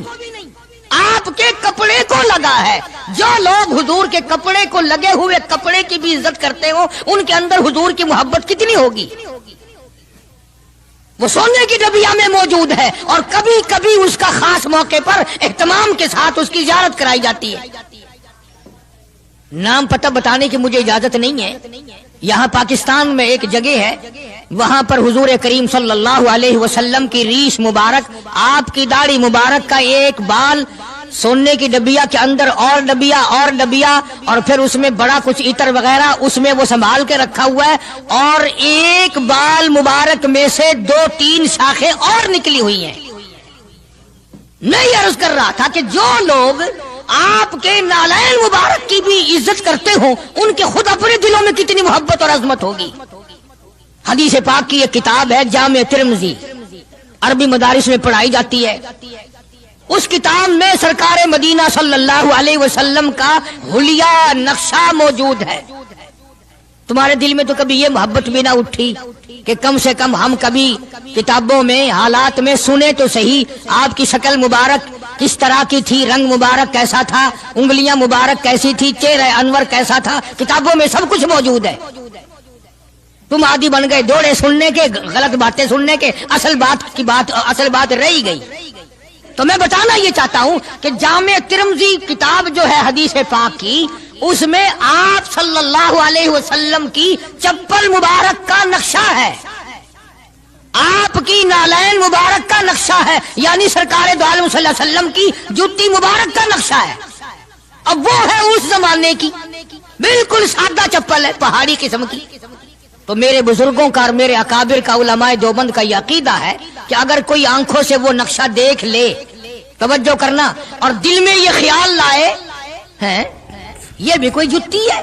आपके कपड़े को लगा है। जो लोग हुजूर के कपड़े को लगे हुए कपड़े की भी इज्जत करते हो, उनके अंदर हुजूर की मोहब्बत कितनी होगी? वो सोने की डबिया में मौजूद है और कभी कभी उसका खास मौके पर एहतमाम के साथ उसकी जियारत कराई जाती है। नाम पता बताने की मुझे इजाजत नहीं है। यहाँ पाकिस्तान में एक जगह है, वहां पर हुजूर करीम सल्लल्लाहु अलैहि वसल्लम की रीश मुबारक, आपकी दाढ़ी मुबारक का एक बाल सोने की डबिया के अंदर और डबिया और फिर उसमें बड़ा कुछ इतर वगैरह उसमें वो संभाल के रखा हुआ है और एक बाल मुबारक में से 2-3 शाखें और निकली हुई हैं। मैं ये अर्ज कर रहा था कि जो लोग आपके नालैन मुबारक की भी इज्जत करते हो, उनके खुद अपने दिलों में कितनी मोहब्बत और अजमत होगी। हदीस पाक की एक किताब है जामे तिरमिज़ी, अरबी मदारिस में पढ़ाई जाती है। उस किताब में सरकार मदीना सल्लल्लाहु अलैहि वसल्लम का हुलिया नक्शा मौजूद है। तुम्हारे दिल में तो कभी ये मोहब्बत भी ना उठी कि कम से कम हम कभी किताबों में हालात में सुने तो सही, आपकी शक्ल मुबारक किस तरह की थी, रंग मुबारक कैसा था, उंगलियां मुबारक कैसी थी, चेहरा अनवर कैसा था। किताबों में सब कुछ मौजूद है। तुम आदी बन गए दौड़े सुनने के, गलत बातें सुनने के, असल बात रह गई। तो मैं बताना ये चाहता हूं कि जामे तिरमिज़ी किताब जो है हदीस पाक की, उसमें आप सल्लल्लाहु अलैहि वसल्लम की चप्पल मुबारक का नक्शा है, आपकी नालैन मुबारक का नक्शा है, यानी सरकार दो आलम सल्लल्लाहु अलैहि वसल्लम की जूती मुबारक का नक्शा है। अब वो है उस जमाने की, बिल्कुल सादा चप्पल है, पहाड़ी किस्म की। तो मेरे बुजुर्गों का और मेरे अकाबिर का, उलमाए देवबंद का ये अकीदा है कि अगर कोई आंखों से वो नक्शा देख ले, तवज्जो करना, और दिल में ये ख्याल लाए हैं ये भी कोई जुत्ती है,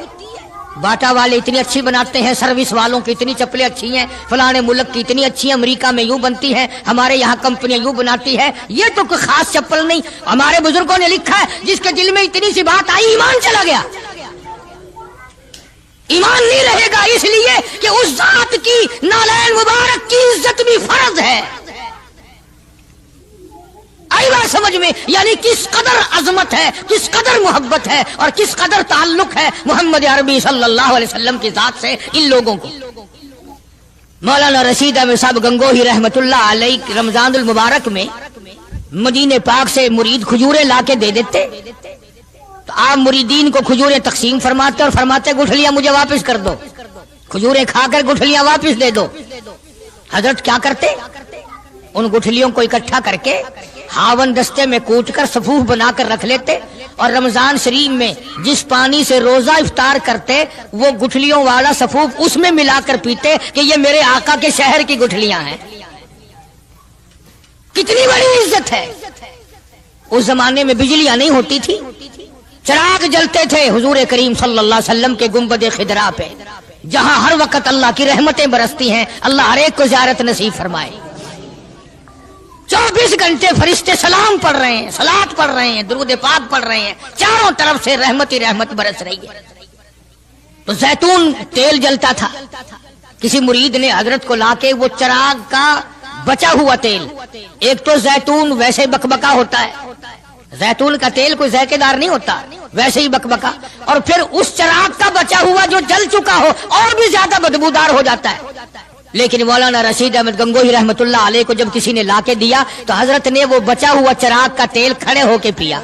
बाटा वाले इतनी अच्छी बनाते हैं, सर्विस वालों की इतनी चप्पलें अच्छी हैं, फलाने मुल्क की इतनी अच्छी है, अमेरिका में यूं बनती है, हमारे यहाँ कंपनियां यूं बनाती है, ये तो कोई खास चप्पल नहीं। हमारे बुजुर्गों ने लिखा है जिसके दिल में इतनी सी बात आई, ईमान चला गया। ईमान नहीं रहेगा, इसलिए कि उस जात की नालैन मुबारक की इज्जत भी फर्ज है। आई बात समझ में? यानी किस कदर अजमत है, किस कदर मोहब्बत है और किस कदर ताल्लुक है मोहम्मद अरबी सल्लल्लाहु अलैहि वसल्लम की जात से इन लोगों को। मौलाना रशीद अहमद साहब गंगोही रहमतुल्लाह अलैह रमजानुल मुबारक में मदीने पाक से मुरीद खजूरें लाके दे देते, तो आप मुरीदीन को खजूरें तकसीम फरमाते और फरमाते गुठलियां मुझे वापस कर दो, खजूरें खाकर गुठलियां वापस दे दो। हजरत क्या करते? उन गुठलियों को इकट्ठा करके हावन दस्ते में कूट कर सफूफ बनाकर रख लेते और रमजान शरीफ में जिस पानी से रोजा इफ्तार करते वो गुठलियों वाला सफूफ उसमें मिलाकर पीते कि ये मेरे आका के शहर की गुठलियां हैं। कितनी बड़ी इज्जत है। उस जमाने में बिजलियां नहीं होती थी, चिराग जलते थे हुजूर करीम सल्लल्लाहु अलैहि वसल्लम के गुंबद खिदरा पे, जहां हर वक्त अल्लाह की रहमतें बरसती हैं। अल्लाह हर एक को ज़ियारत नसीब फरमाए। 24 घंटे फरिश्ते सलाम पढ़ रहे हैं, सलात पढ़ रहे हैं, दुरूद पाक पढ़ रहे हैं, चारों तरफ से रहमत ही रहमत बरस रही है। तो जैतून तेल जलता था, किसी मुरीद ने हजरत को लाके वो चिराग का बचा हुआ तेल, एक तो जैतून वैसे बकबका होता है, जैतून का तेल कोई जायकेदार नहीं होता, वैसे ही बकबका, और फिर उस चिराग का बचा हुआ जो जल चुका हो और भी ज्यादा बदबूदार हो जाता है। लेकिन मौलाना रशीद अहमद गंगोही रहमतुल्लाह अलैह को जब किसी ने लाके दिया तो हजरत ने वो बचा हुआ चिराग का तेल खड़े होके पिया।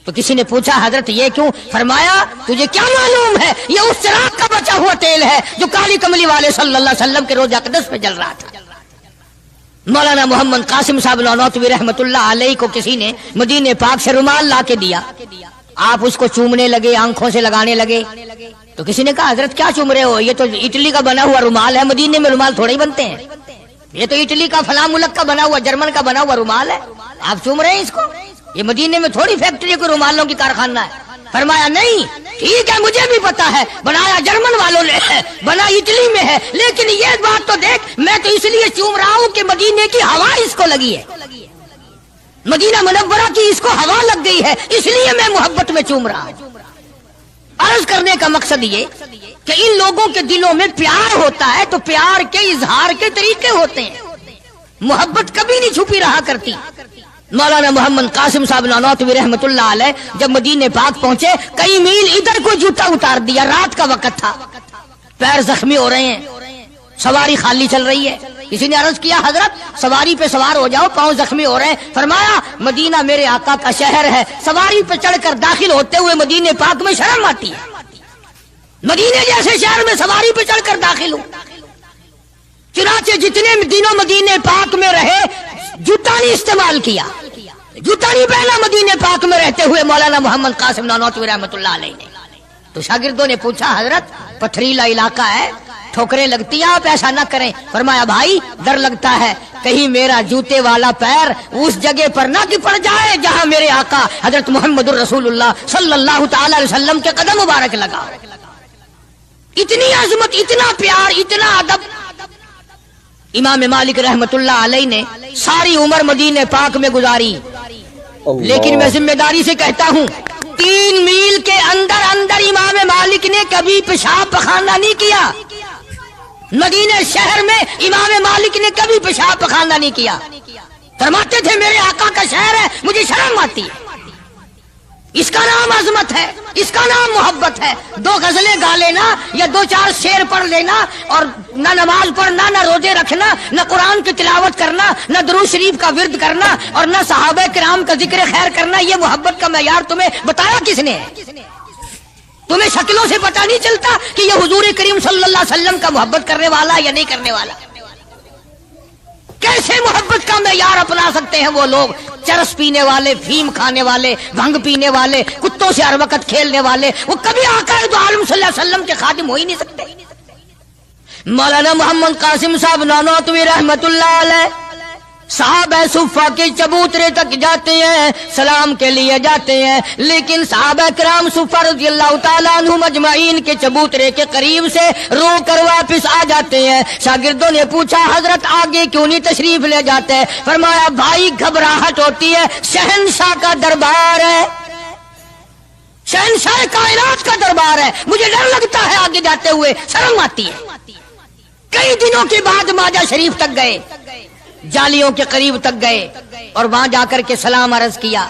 तो किसी ने पूछा हजरत ये क्यों? फरमाया तुझे क्या मालूम है, ये उस चिराग का बचा हुआ तेल है जो काली कमली वाले सल्लल्लाहु अलैहि वसल्लम के रोजा अक़दस पे जल रहा था। मौलाना मोहम्मद कासिम साहब नौनौतवी रहमतुल्लाह अलैह को किसी ने मदीने पाक से रुमाल ला के दिया, आप उसको चूमने लगे, आंखों से लगाने लगे। तो किसी ने कहा हजरत क्या चूम रहे हो, ये तो इटली का बना हुआ रुमाल है, मदीने में रुमाल थोड़े ही बनते हैं, ये तो इटली का फला मुल्क का बना हुआ, जर्मन का बना हुआ रुमाल है, आप चूम रहे हैं इसको, ये मदीने में थोड़ी फैक्ट्री को रुमालों की कारखाना है। फरमाया नहीं ठीक है मुझे भी पता है, बनाया जर्मन वालों ने है, बना इटली में है, लेकिन ये बात तो देख, मैं तो इसलिए चूम रहा हूँ कि मदीने की हवा इसको लगी है, मदीना मुनव्वरा की इसको हवा लग गई है, इसलिए मैं मोहब्बत में चूम रहा हूँ। अर्ज करने का मकसद ये कि इन लोगों के दिलों में प्यार होता है तो प्यार के इजहार के तरीके होते हैं, मोहब्बत कभी नहीं छुपी रहा करती। मौलाना मोहम्मद कासिम साहब नौनौतवी रहमतुल्लाह अलैह जब मदीने पाक पहुंचे, कई मील इधर को जूता उतार दिया, रात का वक्त था, पैर जख्मी हो रहे हैं, सवारी खाली चल रही है। किसी ने अर्ज किया हजरत सवारी पे सवार हो जाओ, पांव जख्मी हो रहे हैं। फरमाया मदीना मेरे आका का शहर है, सवारी पे चढ़कर दाखिल होते हुए मदीने पाक में शर्म आती है, मदीने जैसे शहर में सवारी पे चढ़कर दाखिल हूं। चुनाचे जितने दिनों मदीने पाक में रहे जूता नहीं इस्तेमाल किया, जूता नहीं पहना मदीने पाक में रहते हुए मौलाना मोहम्मद कासिम नौनौतवी रहमतुल्लाह अलैह ने। तो शागिर्दों ने पूछा हजरत पथरीला इलाका है, ठोकरें लगती हैं, आप ऐसा ना करें। फरमाया भाई डर लगता है कहीं मेरा जूते वाला पैर उस जगह पर ना कि पड़ जाए जहां मेरे आका हजरत मुहम्मदुर रसूलुल्लाह सल्लल्लाहु ताला अलैहि वसल्लम के कदम मुबारक लगा। इतनी अजमत, इतना प्यार, इतना अदब। इमाम मालिक रहमतुल्लाह अलैह ने सारी उम्र मदीने पाक में गुजारी, लेकिन मैं जिम्मेदारी से कहता हूँ 3 मील के अंदर अंदर इमाम मालिक ने कभी पेशाब पखाना नहीं किया। मदीने शहर में इमाम मालिक ने कभी पेशाब पखाना नहीं किया। फरमाते थे मेरे आका का शहर है, मुझे शर्म आती है। इसका नाम अजमत है, इसका नाम मोहब्बत है। 2 गजलें गा लेना या 2-4 शेर पढ़ लेना और न नमाज पढ़ना, न रोजे रखना, न कुरान की तिलावत करना, न दुरूद शरीफ का विर्द करना और न सहाबा किराम का जिक्र खैर करना, ये मोहब्बत का मयार तुम्हें बताया किसने है? तुम्हें शक्लों से पता नहीं चलता कि ये हुजूर करीम सल्लल्लाहु अलैहि वसल्लम का मोहब्बत करने वाला या नहीं करने वाला? कैसे मोहब्बत का मयार अपना सकते हैं वो लोग, चरस पीने वाले, फीम खाने वाले, भंग पीने वाले, कुत्तों से हर वक्त खेलने वाले, वो कभी आका दो आलम सल्लल्लाहु अलैहि वसल्लम के खादिम हो ही नहीं सकते। मौलाना मोहम्मद कासिम साहब नौनौतवी रहमतुल्लाह अलैह साहबा सुफ़ा के चबूतरे तक जाते हैं, सलाम के लिए जाते हैं, लेकिन साहबा किराम सुफ़ा रज़ियल्लाहु ताला अन्हुम अजमाइन के चबूतरे के करीब से रो कर वापिस आ जाते हैं। शागिर्दों ने पूछा हजरत आगे क्यों नहीं तशरीफ ले जाते? फरमाया भाई घबराहट होती है, शहंशाह का दरबार है, शहंशाह कायनात का दरबार है, मुझे डर लगता है आगे जाते हुए, शर्म आती है। कई दिनों के बाद माजा शरीफ तक गए, जालियों के करीब तक गए और वहां जाकर के सलाम अर्ज किया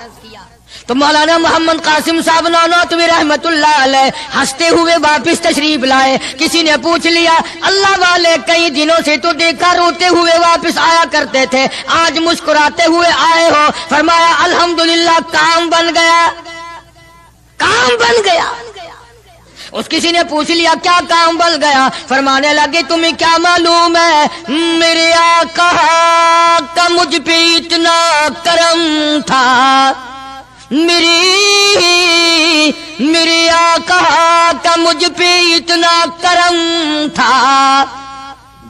तो मौलाना मोहम्मद कासिम साहब नौनौतवी रहमतुल्लाह अलैह हंसते हुए वापस तशरीफ लाए। किसी ने पूछ लिया अल्लाह वाले कई दिनों से तो देखा रोते हुए वापस आया करते थे, आज मुस्कुराते हुए आए हो? फरमाया अल्हम्दुलिल्लाह काम बन गया, काम बन गया। उस किसी ने पूछ लिया क्या काम बल गया, फरमाने लगे तुम्हें क्या मालूम है, मेरे आका का मुझ पे इतना करम था, मेरे आका का मुझ पे इतना करम था,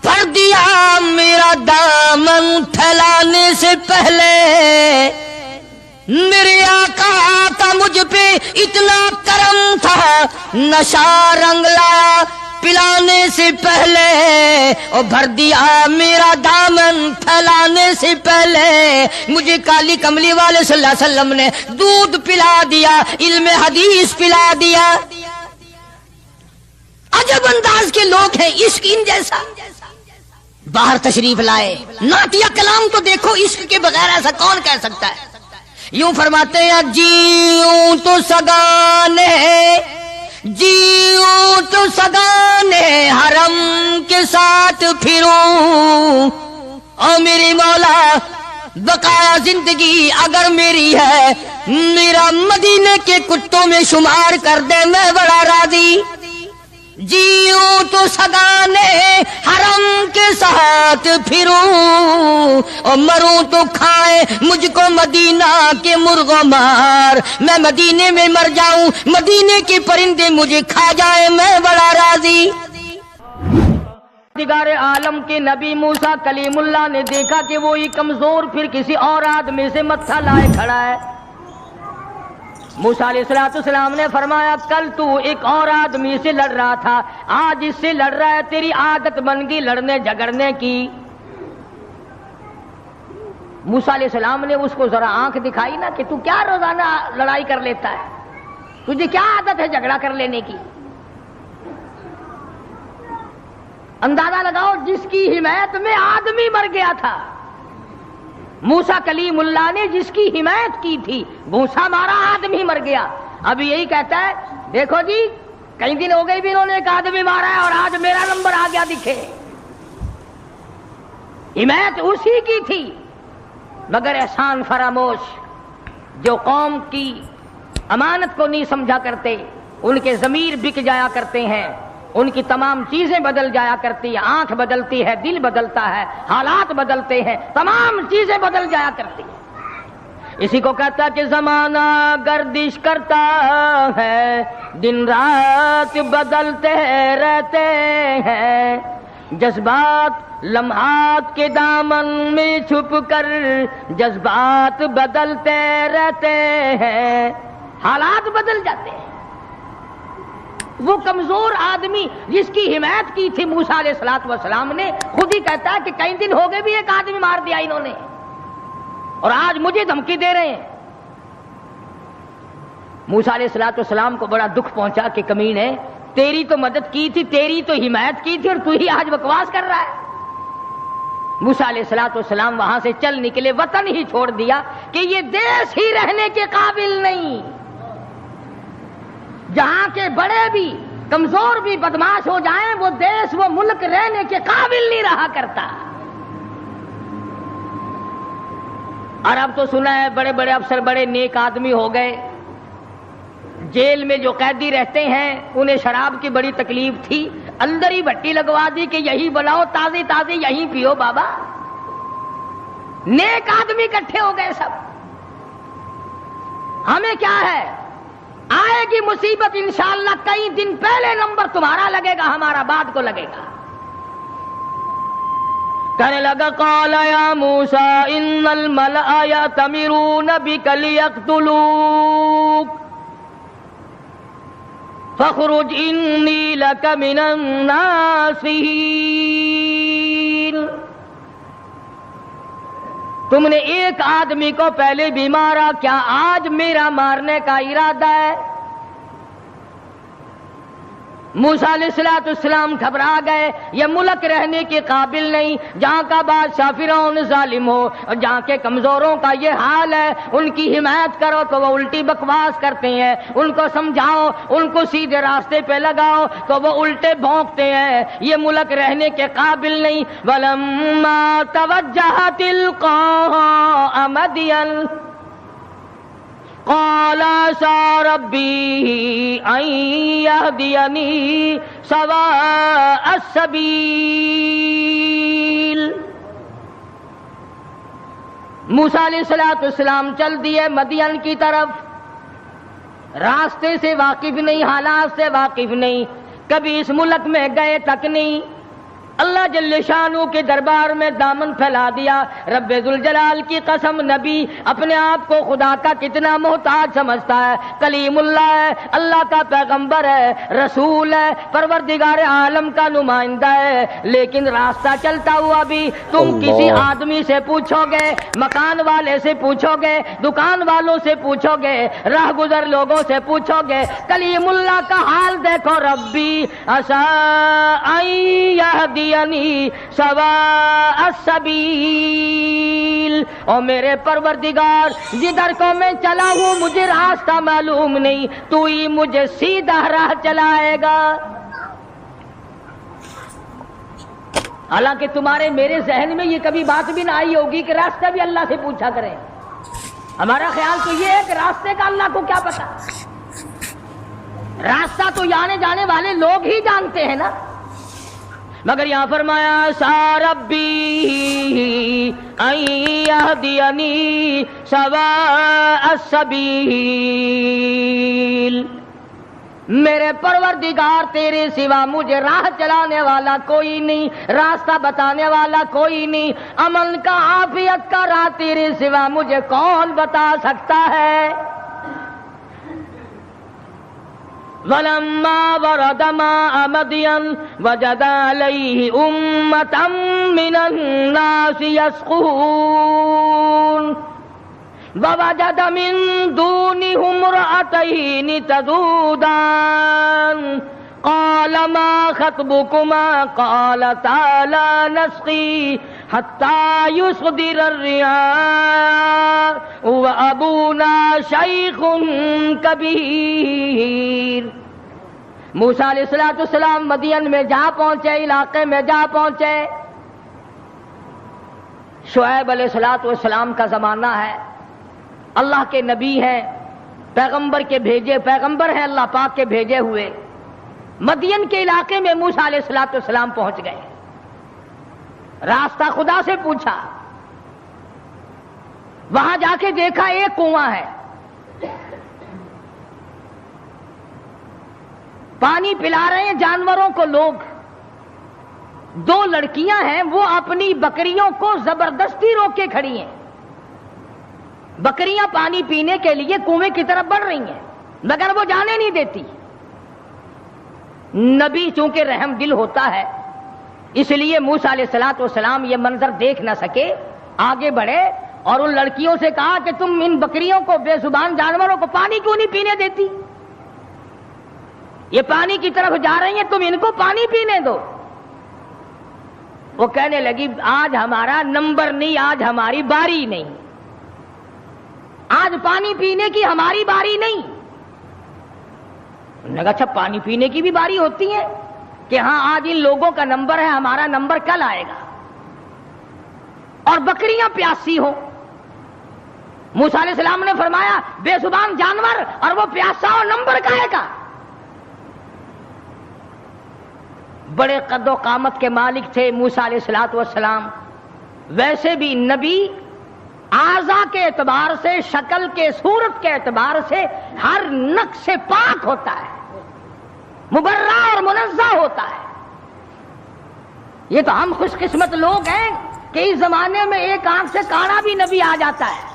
भर दिया मेरा दामन फैलाने से पहले, मेरे आका का मुझ पे इतना करम था, नशा रंग लाया पिलाने से पहले, और भर दिया मेरा दामन फैलाने से पहले, मुझे काली कमली वाले सल्लल्लाहु अलैहि वसल्लम ने दूध पिला दिया, इल्म हदीस पिला दिया। अजब अंदाज के लोग हैं, इश्क इन जैसा बाहर तशरीफ लाए। नातिया कलाम तो देखो, इश्क के बगैर ऐसा कौन कह सकता है। यूं फरमाते हैं जीऊं तो सगाने, जीऊं तो सगाने हरम के साथ फिरूं, और मेरे मौला बकाया जिंदगी अगर मेरी है, मेरा मदीने के कुत्तों में शुमार कर दे, मैं बड़ा राजी। जीऊं तो सगाने हरम के साथ फिरूं, और मरूं तो खाए मुझको मदीना के मुर्गो मार, मैं मदीने में मर जाऊं, मदीने के परिंदे मुझे खा जाए, मैं बड़ा राजी। दिगार आलम के नबी मूसा कलीमुल्लाह ने देखा कि वो ये कमजोर फिर किसी और आदमी से मत्था लाए खड़ा है। मूसा अलैहिस्सलाम ने फरमाया कल तू एक और आदमी से लड़ रहा था, आज इससे लड़ रहा है, तेरी आदत बन गई लड़ने झगड़ने की। मूसा अलैहिस्सलाम ने उसको जरा आंख दिखाई ना कि तू क्या रोजाना लड़ाई कर लेता है, तुझे क्या आदत है झगड़ा कर लेने की। अंदाजा लगाओ, जिसकी हिमायत में आदमी मर गया था, मूसा कलीमुल्लाह ने जिसकी हिमायत की थी, मूसा मारा आदमी मर गया। अब यही कहता है देखो जी कई दिन हो गए भी इन्होंने एक आदमी मारा है और आज मेरा नंबर आ गया दिखे। हिमायत उसी की थी, मगर एहसान फरामोश जो कौम की अमानत को नहीं समझा करते, उनके ज़मीर बिक जाया करते हैं, उनकी तमाम चीजें बदल जाया करती है, आंख बदलती है, दिल बदलता है, हालात बदलते हैं, तमाम चीजें बदल जाया करती है। इसी को कहता कि जमाना गर्दिश करता है, दिन रात बदलते रहते हैं, जज्बात लम्हात के दामन में छुप कर जज्बात बदलते रहते हैं, हालात बदल जाते हैं। वो कमजोर आदमी जिसकी हिमायत की थी मूसा अलैहिस्सलाम ने, खुद ही कहता है कि कई दिन हो गए भी एक आदमी मार दिया इन्होंने और आज मुझे धमकी दे रहे हैं। मूसा अलैहिस्सलाम को बड़ा दुख पहुंचा कि कमीने, तेरी तो मदद की थी, तेरी तो हिमायत की थी और तू ही आज बकवास कर रहा है। मूसा अलैहिस्सलाम वहां से चल निकले, वतन ही छोड़ दिया कि ये देश ही रहने के काबिल नहीं, जहां के बड़े भी कमजोर भी बदमाश हो जाएं, वो देश वो मुल्क रहने के काबिल नहीं रहा करता। और अब तो सुना है बड़े बड़े अफसर बड़े नेक आदमी हो गए, जेल में जो कैदी रहते हैं उन्हें शराब की बड़ी तकलीफ थी, अंदर ही भट्टी लगवा दी कि यही बनाओ, ताजे ताजे यहीं पियो बाबा। नेक आदमी इकट्ठे हो गए सब। हमें क्या है, आएगी मुसीबत इंशाअल्लाह, कई दिन पहले नंबर तुम्हारा लगेगा, हमारा बाद को लगेगा। कहने लगा क़ाल या मूसा इन्नल मलअ यअतमिरून बिका लियक़्तुलूक फ़ख़्रुज इन्नी लक मिनन नासिहीन। तुमने एक आदमी को पहले भी मारा, क्या आज मेरा मारने का इरादा है? मूसा अलैहिस्सलाम घबरा गए, ये मुल्क रहने के काबिल नहीं, जहाँ का बादशाह फिरौन जालिम हो और जहाँ के कमजोरों का ये हाल है। उनकी हिमायत करो तो वो उल्टी बकवास करते हैं, उनको समझाओ, उनको सीधे रास्ते पे लगाओ तो वो उल्टे भौंकते हैं। ये मुल्क रहने के काबिल नहीं। वलम्मा तवज्जह तिलक़ा मदयन قال عسى ربي أن يهديني سواء السبيل. موسیٰ علیہ السلام چل دیے مدین کی طرف. راستے سے واقف نہیں، حالات سے واقف نہیں، کبھی اس ملک میں گئے تک نہیں. اللہ جل شانہ کے دربار میں دامن پھیلا دیا. رب ذوالجلال کی قسم، نبی اپنے آپ کو خدا کا کتنا محتاج سمجھتا ہے. کلیم اللہ ہے، اللہ کا پیغمبر ہے، رسول ہے، پروردگار عالم کا نمائندہ ہے، لیکن راستہ چلتا ہوا بھی تم کسی آدمی سے پوچھو گے، مکان والے سے پوچھو گے، دکان والوں سے پوچھو گے، راہ گزر لوگوں سے پوچھو گے، کلیم اللہ کا حال دیکھو. ربی عسیٰ ان یہدینی سواء السبیل. اور میرے پروردگار، جدھر کو میں چلا ہوں مجھے راستہ معلوم نہیں، تو ہی مجھے سیدھا راہ چلائے گا. حالانکہ تمہارے میرے ذہن میں یہ کبھی بات بھی نہ آئی ہوگی کہ راستہ بھی اللہ سے پوچھا کریں. ہمارا خیال تو یہ ہے کہ راستے کا اللہ کو کیا پتا، راستہ تو آنے جانے والے لوگ ہی جانتے ہیں نا. مگر یہاں فرمایا عسیٰ ربی ان یہدینی سواء السبیل. میرے پروردگار تیرے سوا مجھے راہ چلانے والا کوئی نہیں، راستہ بتانے والا کوئی نہیں، امن کا عافیت کا راہ تیرے سوا مجھے کون بتا سکتا ہے. وَلَمَّا وَرَدَ مَاءَ مَدْيَنَ وَجَدَ عَلَيْهِ أُمَّةً مِّنَ النَّاسِ يَسْقُونَ وَوَجَدَ مِن دُونِهُمْ امْرَأَتَيْنِ تَذُودَانِ قَالَ مَا خَطْبُكُمَا قَالَتَا لَا نَسْقِي حَتَّى يُصْدِرَ الرِّعَاءُ وَأَبُونَا شَيْخٌ كَبِيرٌ. موسیٰ علیہ السلام مدین میں جا پہنچے، علاقے میں جا پہنچے. شعیب علیہ السلام کا زمانہ ہے، اللہ کے نبی ہیں، پیغمبر ہیں اللہ پاک کے بھیجے ہوئے. مدین کے علاقے میں موسیٰ علیہ السلام پہنچ گئے. راستہ خدا سے پوچھا، وہاں جا کے دیکھا ایک کنواں ہے، پانی پلا رہے ہیں جانوروں کو لوگ. دو لڑکیاں ہیں، وہ اپنی بکریوں کو زبردستی روک کے کھڑی ہیں. بکریاں پانی پینے کے لیے کنویں کی طرف بڑھ رہی ہیں مگر وہ جانے نہیں دیتی. نبی چونکہ رحم دل ہوتا ہے، اس لیے موسیٰ علیہ السلام یہ منظر دیکھ نہ سکے، آگے بڑھے اور ان لڑکیوں سے کہا کہ تم ان بکریوں کو، بے زبان جانوروں کو پانی کیوں نہیں پینے دیتی؟ یہ پانی کی طرف جا رہی ہیں، تم ان کو پانی پینے دو. وہ کہنے لگی آج ہمارا نمبر نہیں، آج ہماری باری نہیں، آج پانی پینے کی ہماری باری نہیں. انہوں نے کہا اچھا پانی پینے کی بھی باری ہوتی ہے کہ ہاں آج ان لوگوں کا نمبر ہے، ہمارا نمبر کل آئے گا. اور بکریاں پیاسی ہوں. موسیٰ علیہ السلام نے فرمایا بے زبان جانور اور وہ پیاسا ہو، نمبر کہے گا. بڑے قد و قامت کے مالک تھے موسیٰ علیہ السلام. ویسے بھی نبی اعضاء کے اعتبار سے، شکل کے، صورت کے اعتبار سے ہر نقص سے پاک ہوتا ہے، مبرہ اور منزہ ہوتا ہے. یہ تو ہم خوش قسمت لوگ ہیں کہ اس زمانے میں ایک آنکھ سے کانا بھی نبی آ جاتا ہے.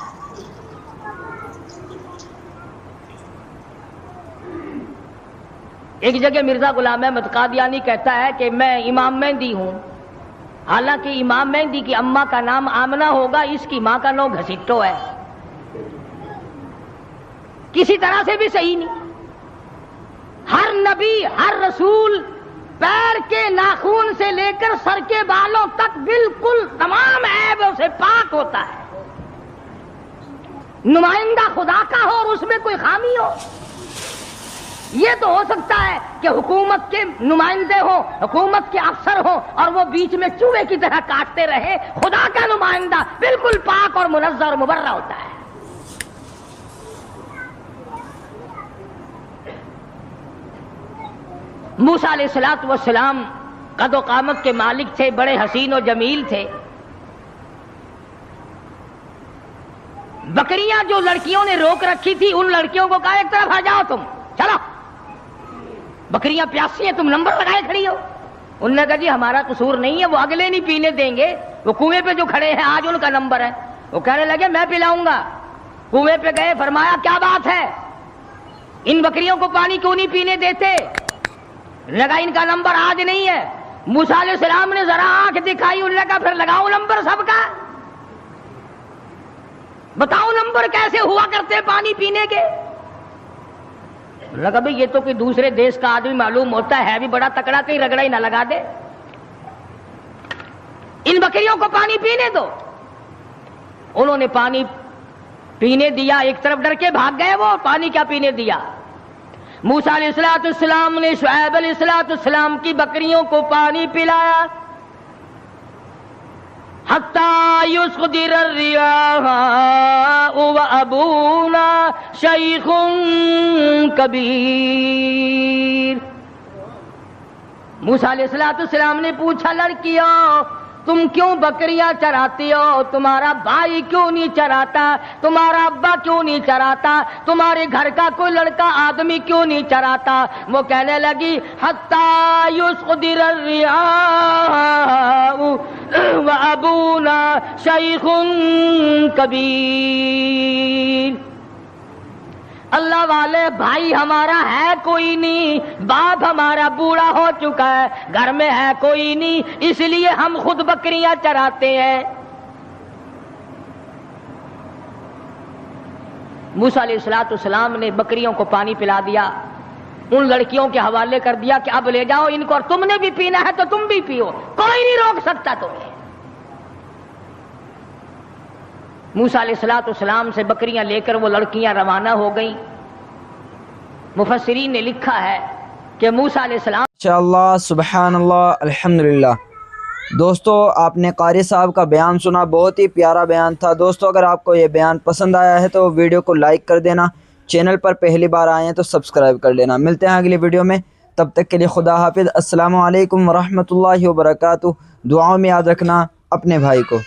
ایک جگہ مرزا غلام احمد قادیانی کہتا ہے کہ میں امام مہدی ہوں، حالانکہ امام مہدی کی اماں کا نام آمنہ ہوگا، اس کی ماں کا نام گھسٹو ہے. کسی طرح سے بھی صحیح نہیں. ہر نبی، ہر رسول پیر کے ناخون سے لے کر سر کے بالوں تک بالکل تمام عیبوں سے پاک ہوتا ہے. نمائندہ خدا کا ہو اور اس میں کوئی خامی ہو. یہ تو ہو سکتا ہے کہ حکومت کے نمائندے ہوں، حکومت کے افسر ہوں اور وہ بیچ میں چوہے کی طرح کاٹتے رہے. خدا کا نمائندہ بالکل پاک اور منزہ اور مبرہ ہوتا ہے. موسیٰ علیہ السلام قد و قامت کے مالک تھے، بڑے حسین و جمیل تھے. بکریاں جو لڑکیوں نے روک رکھی تھی ان لڑکیوں کو کہا ایک طرف آ جاؤ، تم چلو، بکریاں پیاسی ہیں، تم نمبر لگائے کھڑی ہو. انہوں نے کہا جی ہمارا قصور نہیں ہے، وہ اگلے نہیں پینے دیں گے، وہ کنویں پہ جو کھڑے ہیں آج ان کا نمبر ہے. وہ کہنے لگے میں پلاؤں گا. کنویں پہ گئے، فرمایا کیا بات ہے، ان بکریوں کو پانی کیوں نہیں پینے دیتے؟ لگا ان کا نمبر آج نہیں ہے. موسیٰ علیہ السلام نے ذرا آنکھ دکھائی، انہوں نے کہا پھر لگاؤ نمبر سب کا، بتاؤ نمبر کیسے ہوا کرتے پانی پینے کے. لگا بھئی یہ تو کوئی دوسرے دیش کا آدمی معلوم ہوتا ہے بھی بڑا تکڑا، کہیں رگڑا ہی نہ لگا دے. ان بکریوں کو پانی پینے دو. انہوں نے پانی پینے دیا، ایک طرف ڈر کے بھاگ گئے، وہ پانی کیا پینے دیا. موسیٰ علیہ السلام نے شعیب علیہ السلام کی بکریوں کو پانی پلایا. حتی یصدر الریاح وابونا شیخ کبیر. موسیٰ علیہ السلام نے پوچھا لڑکیوں تم کیوں بکریاں چراتی ہو؟ تمہارا بھائی کیوں نہیں چراتا؟ تمہارا ابا کیوں نہیں چراتا؟ تمہارے گھر کا کوئی لڑکا آدمی کیوں نہیں چراتا؟ وہ کہنے لگی حتی یصدر الریاح وابونا شیخ کبیر. اللہ والے بھائی ہمارا ہے کوئی نہیں، باپ ہمارا بوڑھا ہو چکا ہے، گھر میں ہے کوئی نہیں، اس لیے ہم خود بکریاں چراتے ہیں. موسیٰ علیہ السلام نے بکریوں کو پانی پلا دیا، ان لڑکیوں کے حوالے کر دیا کہ اب لے جاؤ ان کو، اور تم نے بھی پینا ہے تو تم بھی پیو، کوئی نہیں روک سکتا تمہیں. موسیٰ علیہ السلام سے بکریاں لے کر وہ لڑکیاں روانہ ہو گئیں. مفسرین نے لکھا ہے کہ موسیٰ علیہ السلام انشاءاللہ سبحان اللہ الحمدللہ. دوستو آپ نے قاری صاحب کا بیان سنا، بہت ہی پیارا بیان تھا. دوستو اگر آپ کو یہ بیان پسند آیا ہے تو ویڈیو کو لائک کر دینا، چینل پر پہلی بار آئے ہیں تو سبسکرائب کر لینا. ملتے ہیں اگلی ویڈیو میں، تب تک کے لیے خدا حافظ. السلام علیکم ورحمۃ اللہ وبرکاتہ. دعاؤں میں یاد رکھنا اپنے بھائی کو.